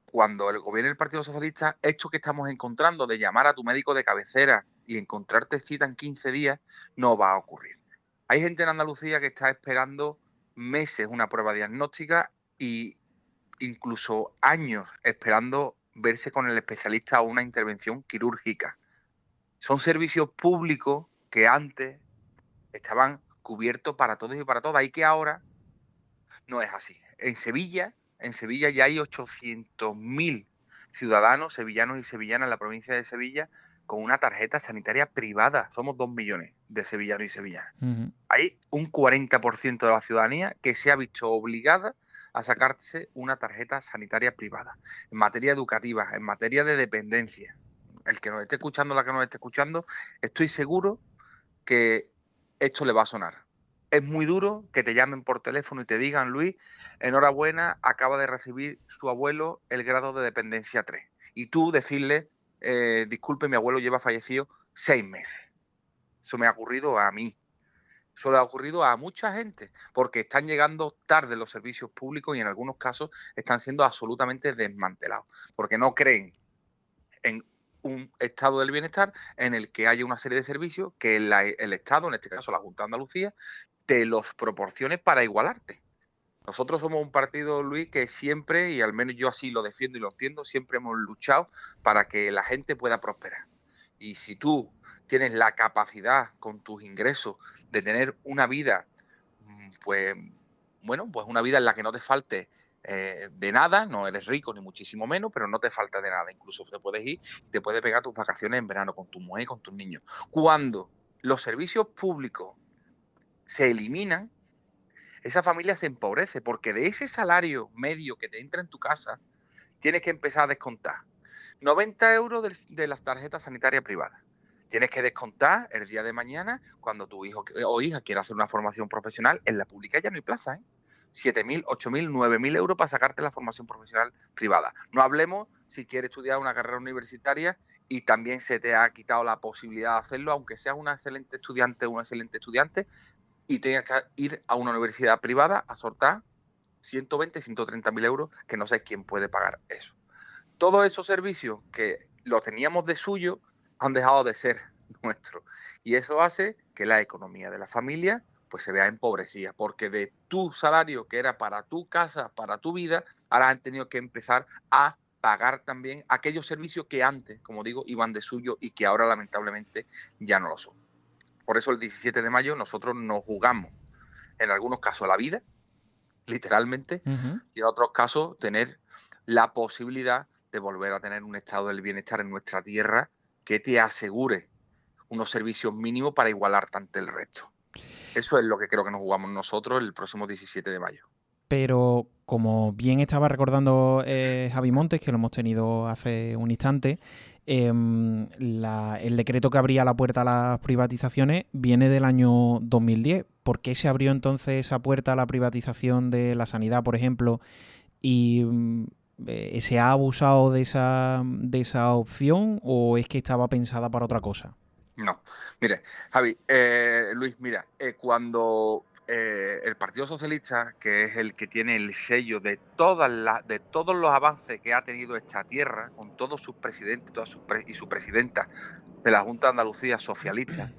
cuando el gobierno del Partido Socialista, esto que estamos encontrando de llamar a tu médico de cabecera y encontrarte cita en 15 días, no va a ocurrir. Hay gente en Andalucía que está esperando meses una prueba diagnóstica y incluso años esperando verse con el especialista o una intervención quirúrgica. Son servicios públicos que antes estaban cubiertos para todos y para todas y que ahora no es así. En Sevilla ya hay 800.000 ciudadanos sevillanos y sevillanas en la provincia de Sevilla con una tarjeta sanitaria privada. Somos 2 millones de sevillanos y sevillanas. Hay un 40% de la ciudadanía que se ha visto obligada a sacarse una tarjeta sanitaria privada. En materia educativa, en materia de dependencia. El que nos esté escuchando, la que nos esté escuchando, estoy seguro que esto le va a sonar. Es muy duro que te llamen por teléfono y te digan, Luis, enhorabuena, acaba de recibir su abuelo el grado de dependencia 3. Y tú decirle, disculpe, mi abuelo lleva fallecido 6 meses. Eso me ha ocurrido a mí. Eso le ha ocurrido a mucha gente, porque están llegando tarde los servicios públicos y en algunos casos están siendo absolutamente desmantelados, porque no creen en un estado del bienestar en el que haya una serie de servicios que el Estado, en este caso la Junta de Andalucía, te los proporcione para igualarte. Nosotros somos un partido, Luis, que siempre, y al menos yo así lo defiendo y lo entiendo, siempre hemos luchado para que la gente pueda prosperar. Y si tú tienes la capacidad con tus ingresos de tener una vida, pues una vida en la que no te falte de nada, no eres rico ni muchísimo menos, pero no te falta de nada. Incluso te puedes ir y te puedes pegar tus vacaciones en verano con tu mujer y con tus niños. Cuando los servicios públicos se eliminan, esa familia se empobrece porque de ese salario medio que te entra en tu casa, tienes que empezar a descontar 90 euros de las tarjetas sanitarias privadas. Tienes que descontar el día de mañana cuando tu hijo o hija quiera hacer una formación profesional. En la pública ya no hay plaza, 7.000, 8.000, 9.000 euros para sacarte la formación profesional privada. No hablemos si quieres estudiar una carrera universitaria y también se te ha quitado la posibilidad de hacerlo, aunque seas una excelente estudiante o un excelente estudiante, y tengas que ir a una universidad privada a soltar 120, 130.000 euros, que no sé quién puede pagar eso. Todos esos servicios que lo teníamos de suyo han dejado de ser nuestros. Y eso hace que la economía de la familia pues se vea empobrecida, porque de tu salario, que era para tu casa, para tu vida, ahora han tenido que empezar a pagar también aquellos servicios que antes, como digo, iban de suyo y que ahora lamentablemente ya no lo son. Por eso el 17 de mayo nosotros nos jugamos, en algunos casos, la vida, literalmente, y en otros casos tener la posibilidad de volver a tener un estado del bienestar en nuestra tierra que te asegure unos servicios mínimos para igualarte ante el resto. Eso es lo que creo que nos jugamos nosotros el próximo 17 de mayo. Pero como bien estaba recordando Javi Montes, que lo hemos tenido hace un instante, el decreto que abría la puerta a las privatizaciones viene del año 2010. ¿Por qué se abrió entonces esa puerta a la privatización de la sanidad, por ejemplo, y se ha abusado de esa opción, o es que estaba pensada para otra cosa? No, mire, Javi, Luis, mira, cuando el Partido Socialista, que es el que tiene el sello de todos los avances que ha tenido esta tierra, con todos sus presidentes y su presidenta de la Junta de Andalucía socialista,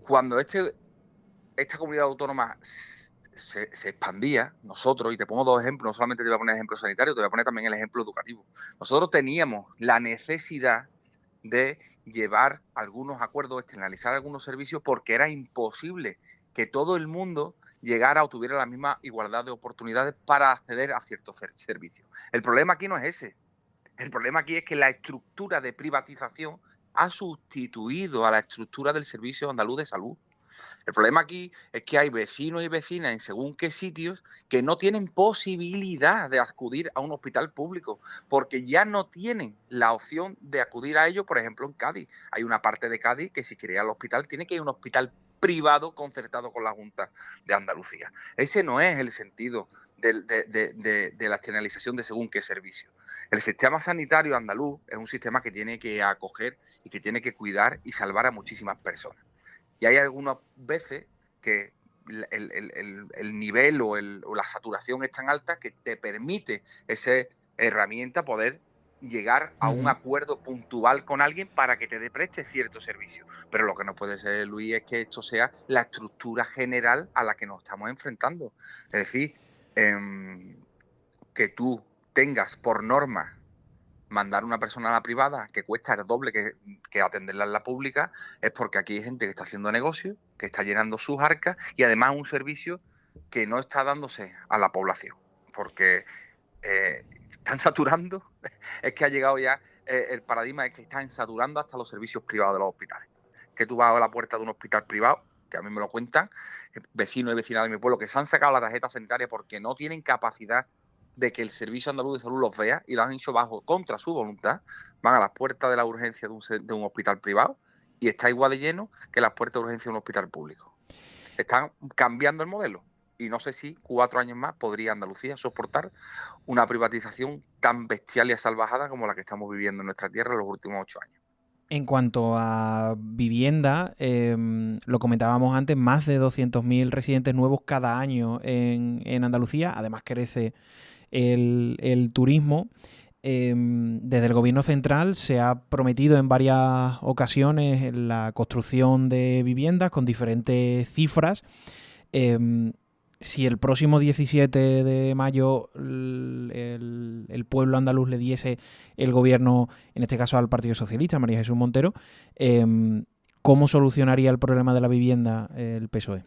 cuando esta comunidad autónoma se expandía, nosotros, y te pongo 2 ejemplos, no solamente te voy a poner ejemplo sanitario, te voy a poner también el ejemplo educativo. Nosotros teníamos la necesidad de llevar algunos acuerdos, externalizar algunos servicios, porque era imposible que todo el mundo llegara o tuviera la misma igualdad de oportunidades para acceder a ciertos servicios. El problema aquí no es ese. El problema aquí es que la estructura de privatización ha sustituido a la estructura del Servicio Andaluz de Salud. El problema aquí es que hay vecinos y vecinas en según qué sitios que no tienen posibilidad de acudir a un hospital público porque ya no tienen la opción de acudir a ello. Por ejemplo, en Cádiz hay una parte de Cádiz que si quiere ir al hospital tiene que ir a un hospital privado concertado con la Junta de Andalucía. Ese no es el sentido de la externalización de según qué servicio. El sistema sanitario andaluz es un sistema que tiene que acoger y que tiene que cuidar y salvar a muchísimas personas. Y hay algunas veces que el nivel o la saturación es tan alta que te permite esa herramienta poder llegar a un acuerdo puntual con alguien para que te preste cierto servicio. Pero lo que no puede ser, Luis, es que esto sea la estructura general a la que nos estamos enfrentando. Es decir, que tú tengas por norma mandar una persona a la privada que cuesta el doble que atenderla en la pública, es porque aquí hay gente que está haciendo negocio, que está llenando sus arcas y además un servicio que no está dándose a la población. Porque están saturando, es que ha llegado ya el paradigma, es que están saturando hasta los servicios privados de los hospitales. Que tú vas a la puerta de un hospital privado, que a mí me lo cuentan, vecinos y vecinas de mi pueblo, que se han sacado la tarjeta sanitaria porque no tienen capacidad de que el Servicio Andaluz de Salud los vea y lo han hecho contra su voluntad, van a las puertas de la urgencia de un hospital privado y está igual de lleno que las puertas de urgencia de un hospital público. Están cambiando el modelo. Y no sé si 4 años más podría Andalucía soportar una privatización tan bestial y salvajada como la que estamos viviendo en nuestra tierra en los últimos 8 años. En cuanto a vivienda, lo comentábamos antes, más de 200.000 residentes nuevos cada año en Andalucía. Además crece el turismo. Desde el gobierno central se ha prometido en varias ocasiones la construcción de viviendas con diferentes cifras. Si el próximo 17 de mayo el pueblo andaluz le diese el gobierno, en este caso al Partido Socialista, María Jesús Montero, ¿cómo solucionaría el problema de la vivienda el PSOE?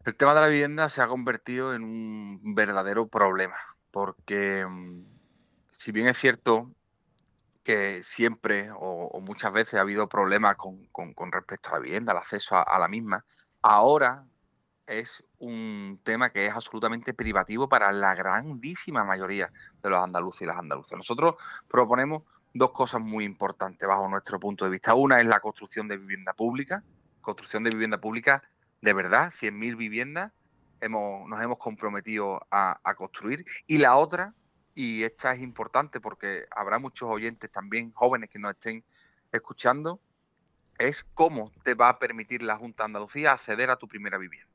El tema de la vivienda se ha convertido en un verdadero problema, porque si bien es cierto que siempre o muchas veces ha habido problemas con respecto a la vivienda, al acceso a la misma, ahora es un tema que es absolutamente privativo para la grandísima mayoría de los andaluces y las andaluzas. Nosotros proponemos 2 cosas muy importantes bajo nuestro punto de vista. Una es la construcción de vivienda pública de verdad, 100.000 viviendas nos hemos comprometido a construir. Y la otra, y esta es importante porque habrá muchos oyentes también jóvenes que nos estén escuchando, es cómo te va a permitir la Junta de Andalucía acceder a tu primera vivienda.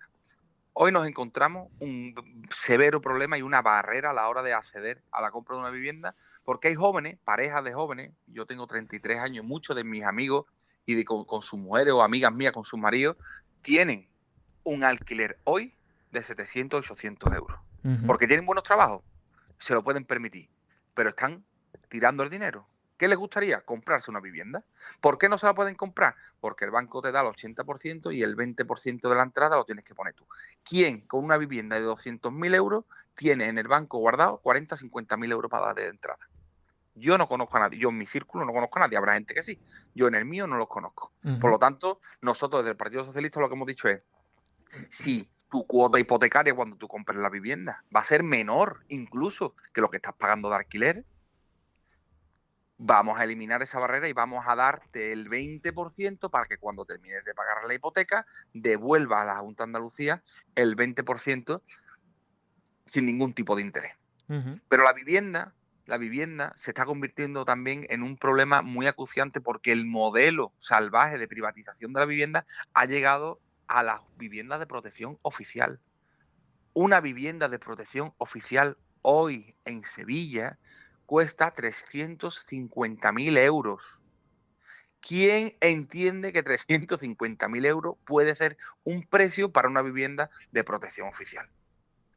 Hoy nos encontramos un severo problema y una barrera a la hora de acceder a la compra de una vivienda, porque hay jóvenes, parejas de jóvenes, yo tengo 33 años, muchos de mis amigos y con sus mujeres o amigas mías con sus maridos, tienen un alquiler hoy de 700, 800 euros. Porque tienen buenos trabajos, se lo pueden permitir, pero están tirando el dinero. ¿Qué les gustaría? Comprarse una vivienda. ¿Por qué no se la pueden comprar? Porque el banco te da el 80% y el 20% de la entrada lo tienes que poner tú. ¿Quién con una vivienda de 200.000 euros tiene en el banco guardado 40, 50.000 euros para dar de entrada? Yo no conozco a nadie. Yo en mi círculo no conozco a nadie. Habrá gente que sí. Yo en el mío no los conozco. Por lo tanto, nosotros desde el Partido Socialista lo que hemos dicho es, si tu cuota hipotecaria cuando tú compres la vivienda va a ser menor incluso que lo que estás pagando de alquiler, vamos a eliminar esa barrera y vamos a darte el 20% para que cuando termines de pagar la hipoteca devuelvas a la Junta de Andalucía el 20% sin ningún tipo de interés. Pero la vivienda se está convirtiendo también en un problema muy acuciante porque el modelo salvaje de privatización de la vivienda ha llegado a las viviendas de protección oficial. Una vivienda de protección oficial hoy en Sevilla cuesta 350.000 euros. ¿Quién entiende que 350.000 euros puede ser un precio para una vivienda de protección oficial?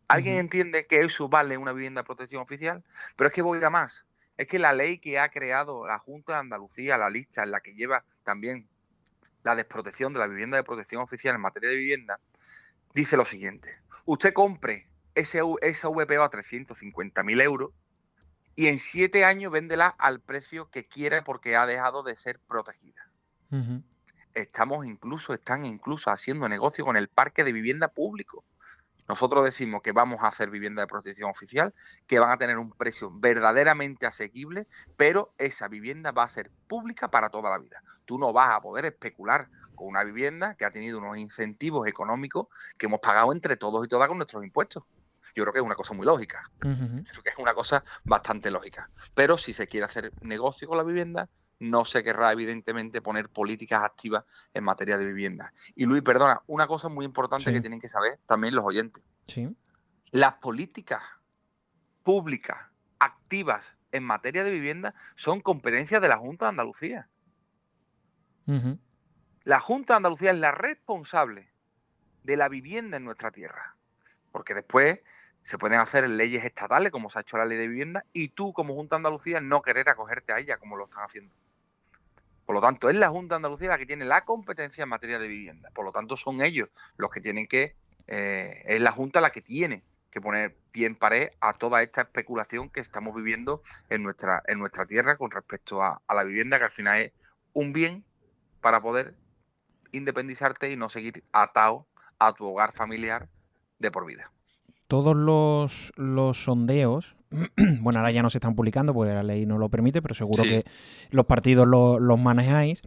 ¿Alguien entiende que eso vale una vivienda de protección oficial? Pero es que voy a más. Es que la ley que ha creado la Junta de Andalucía, la lista en la que lleva también la desprotección de la vivienda de protección oficial en materia de vivienda, dice lo siguiente. Usted compre esa VPO a 350.000 euros y en 7 años véndela al precio que quiera porque ha dejado de ser protegida. Están incluso haciendo negocio con el parque de vivienda público. Nosotros decimos que vamos a hacer vivienda de protección oficial, que van a tener un precio verdaderamente asequible, pero esa vivienda va a ser pública para toda la vida. Tú no vas a poder especular con una vivienda que ha tenido unos incentivos económicos que hemos pagado entre todos y todas con nuestros impuestos. Yo creo que es una cosa muy lógica. Creo que es una cosa bastante lógica. Pero si se quiere hacer negocio con la vivienda, no se querrá evidentemente poner políticas activas en materia de vivienda. Y Luis, perdona, una cosa muy importante que Sí, tienen que saber también los oyentes. sí. Las políticas públicas activas en materia de vivienda son competencias de la Junta de Andalucía. Ujú. La Junta de Andalucía es la responsable de la vivienda en nuestra tierra. Porque después se pueden hacer leyes estatales, como se ha hecho la ley de vivienda, y tú, como Junta de Andalucía, no querer acogerte a ella, como lo están haciendo. Por lo tanto, es la Junta de Andalucía la que tiene la competencia en materia de vivienda. Por lo tanto, son ellos los que tienen que... es la Junta la que tiene que poner pie en pared a toda esta especulación que estamos viviendo en nuestra tierra con respecto a la vivienda, que al final es un bien para poder independizarte y no seguir atado a tu hogar familiar de por vida. Todos los sondeos, bueno, ahora ya no se están publicando porque la ley no lo permite, pero seguro Sí. que los partidos los manejáis.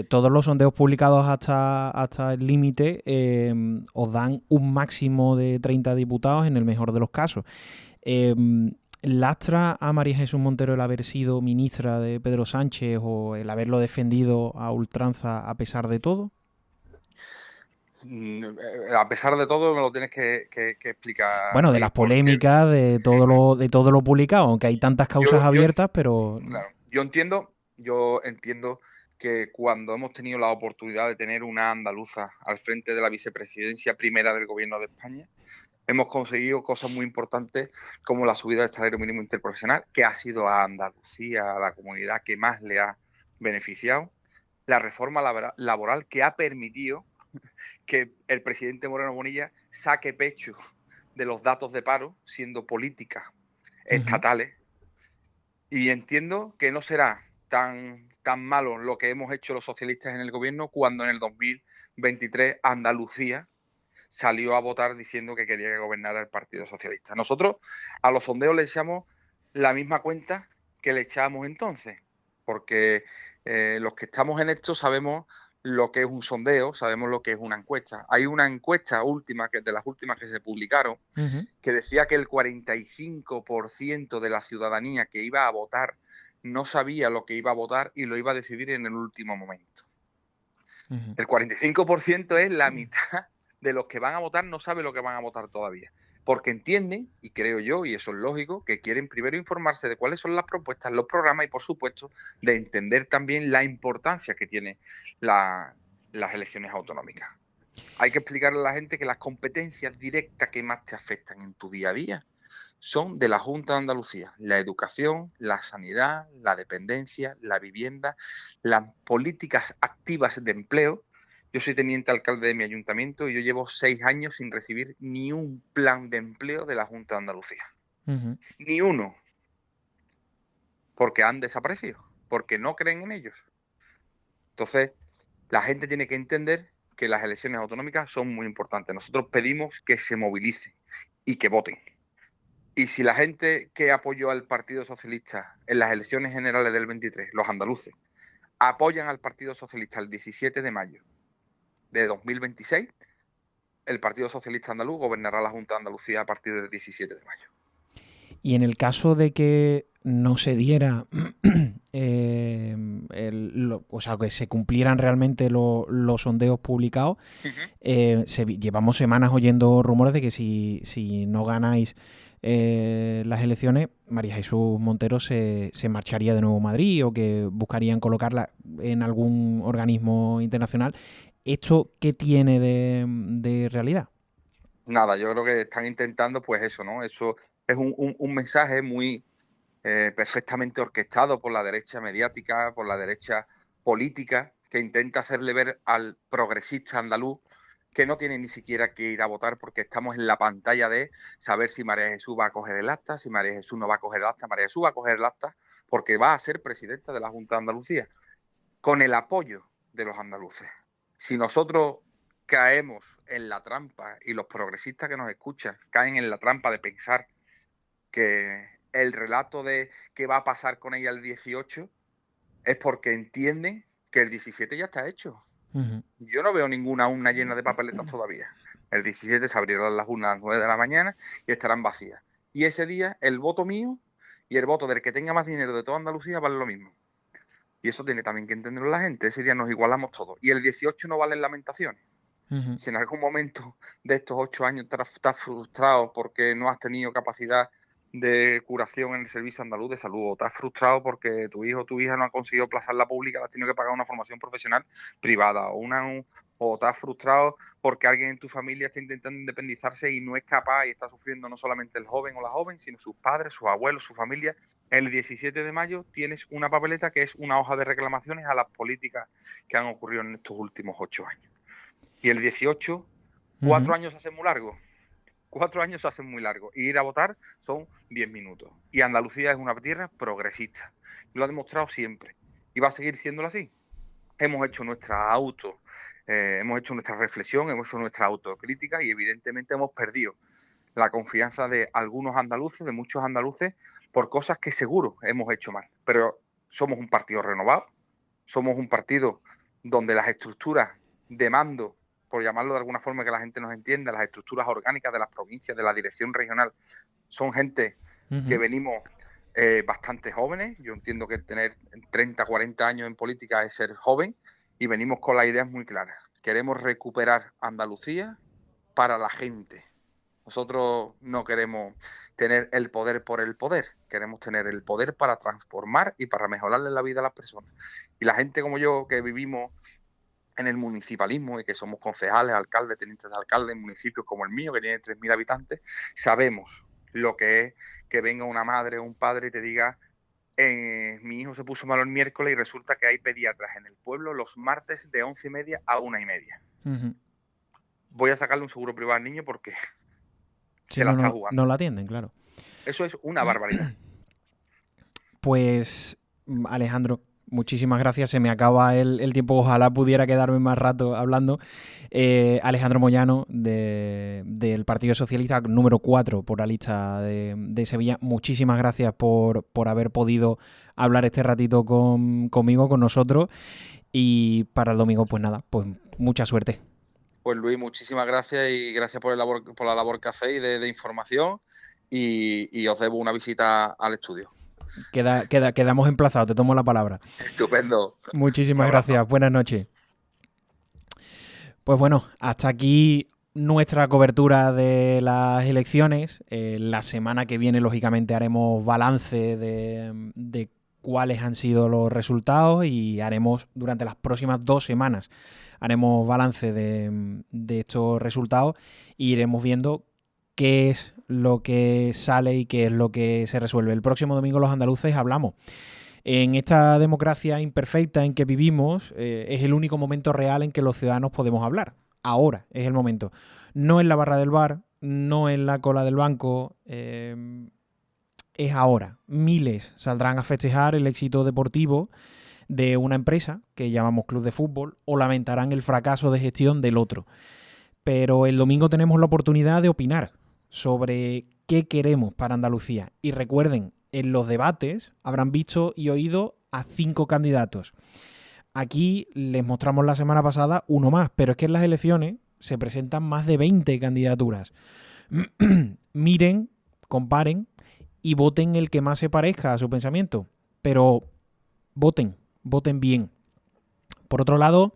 Todos los sondeos publicados hasta el límite os dan un máximo de 30 diputados en el mejor de los casos. ¿Lastra a María Jesús Montero el haber sido ministra de Pedro Sánchez o el haberlo defendido a ultranza a pesar de todo? A pesar de todo, me lo tienes que explicar. Bueno, de Luis, las porque polémicas, de todo lo publicado, aunque hay tantas causas abiertas, pero... claro, yo entiendo que cuando hemos tenido la oportunidad de tener una andaluza al frente de la vicepresidencia primera del gobierno de España, hemos conseguido cosas muy importantes como la subida del salario mínimo interprofesional, que ha sido a Andalucía, a la comunidad que más le ha beneficiado, la reforma laboral que ha permitido que el presidente Moreno Bonilla saque pecho de los datos de paro, siendo políticas estatales. Y entiendo que no será tan malo lo que hemos hecho los socialistas en el gobierno cuando en el 2023 Andalucía salió a votar diciendo que quería que gobernara el Partido Socialista. Nosotros a los sondeos le echamos la misma cuenta que le echábamos entonces, porque los que estamos en esto sabemos lo que es un sondeo, sabemos lo que es una encuesta. Hay una encuesta última, que es de las últimas que se publicaron, que decía que el 45% de la ciudadanía que iba a votar no sabía lo que iba a votar y lo iba a decidir en el último momento. El 45% es la mitad de los que van a votar, no sabe lo que van a votar todavía. Porque entienden, y creo yo, y eso es lógico, que quieren primero informarse de cuáles son las propuestas, los programas y, por supuesto, de entender también la importancia que tienen las elecciones autonómicas. Hay que explicarle a la gente que las competencias directas que más te afectan en tu día a día son de la Junta de Andalucía: la educación, la sanidad, la dependencia, la vivienda, las políticas activas de empleo. Yo soy teniente alcalde de mi ayuntamiento y yo llevo 6 años sin recibir ni un plan de empleo de la Junta de Andalucía. Ni uno. Porque han desaparecido, porque no creen en ellos. Entonces, la gente tiene que entender que las elecciones autonómicas son muy importantes. Nosotros pedimos que se movilicen y que voten. Y si la gente que apoyó al Partido Socialista en las elecciones generales del 23, los andaluces, apoyan al Partido Socialista el 17 de mayo de 2026, el Partido Socialista Andaluz gobernará la Junta de Andalucía a partir del 17 de mayo. Y en el caso de que no se diera, o sea, que se cumplieran realmente los sondeos publicados, llevamos semanas oyendo rumores de que si no ganáis las elecciones, María Jesús Montero se marcharía de nuevo a Madrid o que buscarían colocarla en algún organismo internacional. ¿Esto qué tiene de realidad? Nada, yo creo que están intentando, pues eso, ¿no? Eso es un mensaje muy perfectamente orquestado por la derecha mediática, por la derecha política, que intenta hacerle ver al progresista andaluz que no tiene ni siquiera que ir a votar porque estamos en la pantalla de saber si María Jesús va a coger el acta, si María Jesús no va a coger el acta. María Jesús va a coger el acta porque va a ser presidenta de la Junta de Andalucía, con el apoyo de los andaluces. Si nosotros caemos en la trampa, y los progresistas que nos escuchan caen en la trampa de pensar que el relato de qué va a pasar con ella el 18 es porque entienden que el 17 ya está hecho. Yo no veo ninguna urna llena de papeletas todavía. El 17 se abrirán las urnas a las 9 de la mañana y estarán vacías. Y ese día el voto mío y el voto del que tenga más dinero de toda Andalucía vale lo mismo. Y eso tiene también que entenderlo la gente. Ese día nos igualamos todos. Y el 18 no valen lamentaciones. Si en algún momento de estos 8 años estás frustrado porque no has tenido capacidad de curación en el Servicio Andaluz de Salud, o estás frustrado porque tu hijo o tu hija no ha conseguido plazar la pública, has tenido que pagar una formación profesional privada, o estás frustrado porque alguien en tu familia está intentando independizarse y no es capaz, y está sufriendo no solamente el joven o la joven, sino sus padres, sus abuelos, su familia. El 17 de mayo tienes una papeleta que es una hoja de reclamaciones a las políticas que han ocurrido en estos últimos 8 años. Y el 18, 4 años se hacen muy largos. 4 años se hacen muy largos. Y ir a votar son 10 minutos. Y Andalucía es una tierra progresista. Lo ha demostrado siempre. Y va a seguir siéndolo así. Hemos hecho nuestra reflexión, hemos hecho nuestra autocrítica y evidentemente hemos perdido la confianza de algunos andaluces, de muchos andaluces, por cosas que seguro hemos hecho mal. Pero somos un partido renovado, somos un partido donde las estructuras de mando, por llamarlo de alguna forma que la gente nos entienda, las estructuras orgánicas de las provincias, de la dirección regional, son gente que venimos bastante jóvenes. Yo entiendo que tener 30, 40 años en política es ser joven, y venimos con las ideas muy claras. Queremos recuperar Andalucía para la gente. Nosotros no queremos tener el poder por el poder, queremos tener el poder para transformar y para mejorarle la vida a las personas. Y la gente como yo, que vivimos en el municipalismo y que somos concejales, alcaldes, tenientes de alcalde en municipios como el mío, que tiene 3.000 habitantes, sabemos lo que es que venga una madre o un padre y te diga: mi hijo se puso malo el miércoles y resulta que hay pediatras en el pueblo los martes de 11:30 a 1:30. Voy a sacarle un seguro privado al niño porque se la está jugando. No lo atienden, claro. Eso es una barbaridad. Pues, Alejandro, muchísimas gracias. Se me acaba el tiempo. Ojalá pudiera quedarme más rato hablando. Alejandro Moyano, del Partido Socialista, número 4 por la lista de Sevilla. Muchísimas gracias por haber podido hablar este ratito conmigo, con nosotros. Y para el domingo, pues nada, pues mucha suerte. Pues Luis, muchísimas gracias, y gracias por la labor que hacéis de información, y os debo una visita al estudio. Quedamos emplazados, te tomo la palabra. Estupendo. Muchísimas gracias, buenas noches. Pues bueno, hasta aquí nuestra cobertura de las elecciones. La semana que viene, lógicamente, haremos balance de cuáles han sido los resultados, y haremos durante las próximas 2 semanas haremos balance de estos resultados, e iremos viendo qué es lo que sale y qué es lo que se resuelve. El próximo domingo los andaluces hablamos. En esta democracia imperfecta en que vivimos, es el único momento real en que los ciudadanos podemos hablar. Ahora es el momento. No en la barra del bar, no en la cola del banco, es ahora. Miles saldrán a festejar el éxito deportivo de una empresa que llamamos club de fútbol, o lamentarán el fracaso de gestión del otro. Pero el domingo tenemos la oportunidad de opinar sobre qué queremos para Andalucía. Y recuerden, en los debates habrán visto y oído a 5 candidatos. Aquí les mostramos la semana pasada uno más, pero es que en las elecciones se presentan más de 20 candidaturas. Miren, comparen y voten el que más se parezca a su pensamiento. Pero voten bien. Por otro lado,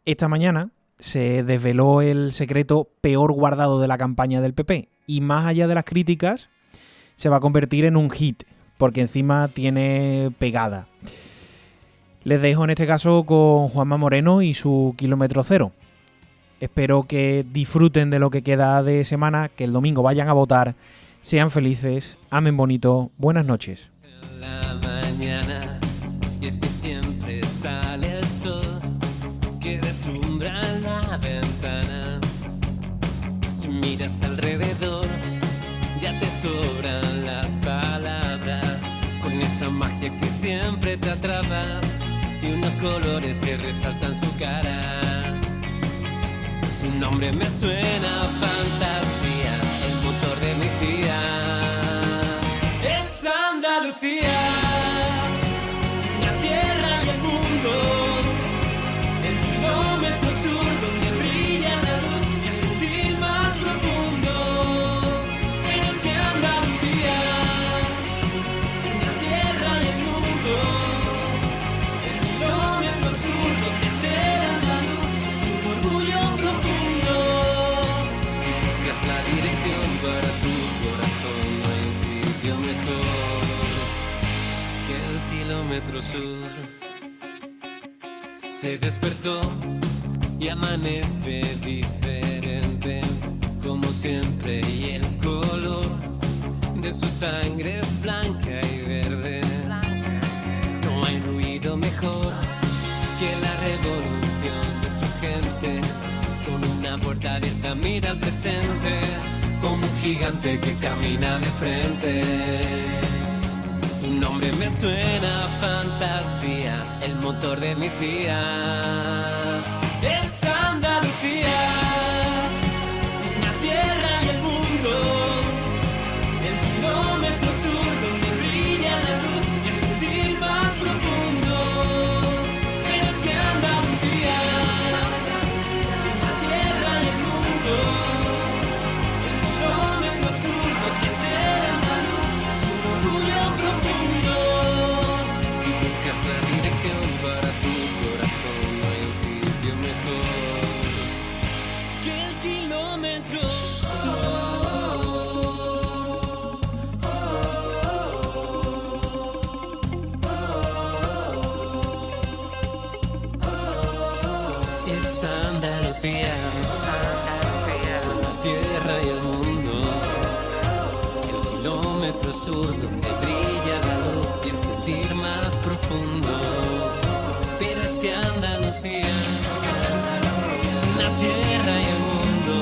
esta mañana se desveló el secreto peor guardado de la campaña del PP, y más allá de las críticas, se va a convertir en un hit, porque encima tiene pegada. Les dejo en este caso con Juanma Moreno y su kilómetro cero. Espero que disfruten de lo que queda de semana, que el domingo vayan a votar, sean felices, amen bonito, buenas noches. Y es que siempre sale el sol que deslumbra la ventana. Si miras alrededor, ya te sobran las palabras, con esa magia que siempre te atrapa y unos colores que resaltan su cara. Tu nombre me suena a fantasía, el motor de mis días. Es Andalucía. kilómetro sur. Se despertó y amanece diferente, como siempre, y el color de su sangre es blanca y verde. No hay ruido mejor que la revolución de su gente. Con una puerta abierta mira al presente, como un gigante que camina de frente. Tu nombre me suena a fantasía, el motor de mis días. Es Andalucía, la tierra y el mundo, el kilómetro sur donde brilla la luz y el sentir más profundo. Pero es que Andalucía, la tierra y el mundo, el kilómetro sur donde ser andaluz es un orgullo profundo. Si buscas la dirección para tu corazón, no hay un sitio mejor que el kilómetro sur. Es Andalucía, la tierra y el mundo, el kilómetro sur donde brilla la luz y el sentir más profundo. Pero es que Andalucía, la tierra y el mundo,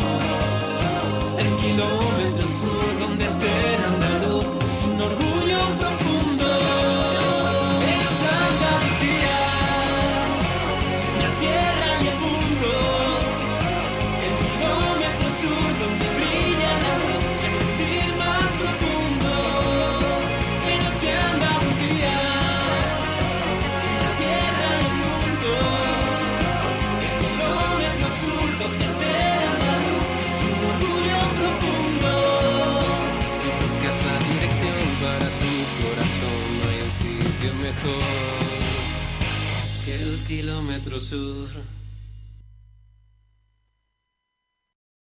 el kilómetro sur donde ser andaluz es un orgullo profundo. Es Andalucía, la tierra y el mundo, el kilómetro sur donde brilla la luz y el sentir más profundo. Pero es que Andalucía, la tierra y el mundo, el kilómetro sur donde ser andaluz es un orgullo profundo. Si buscas la dirección para tu corazón, no hay un sitio mejor que el kilómetro sur.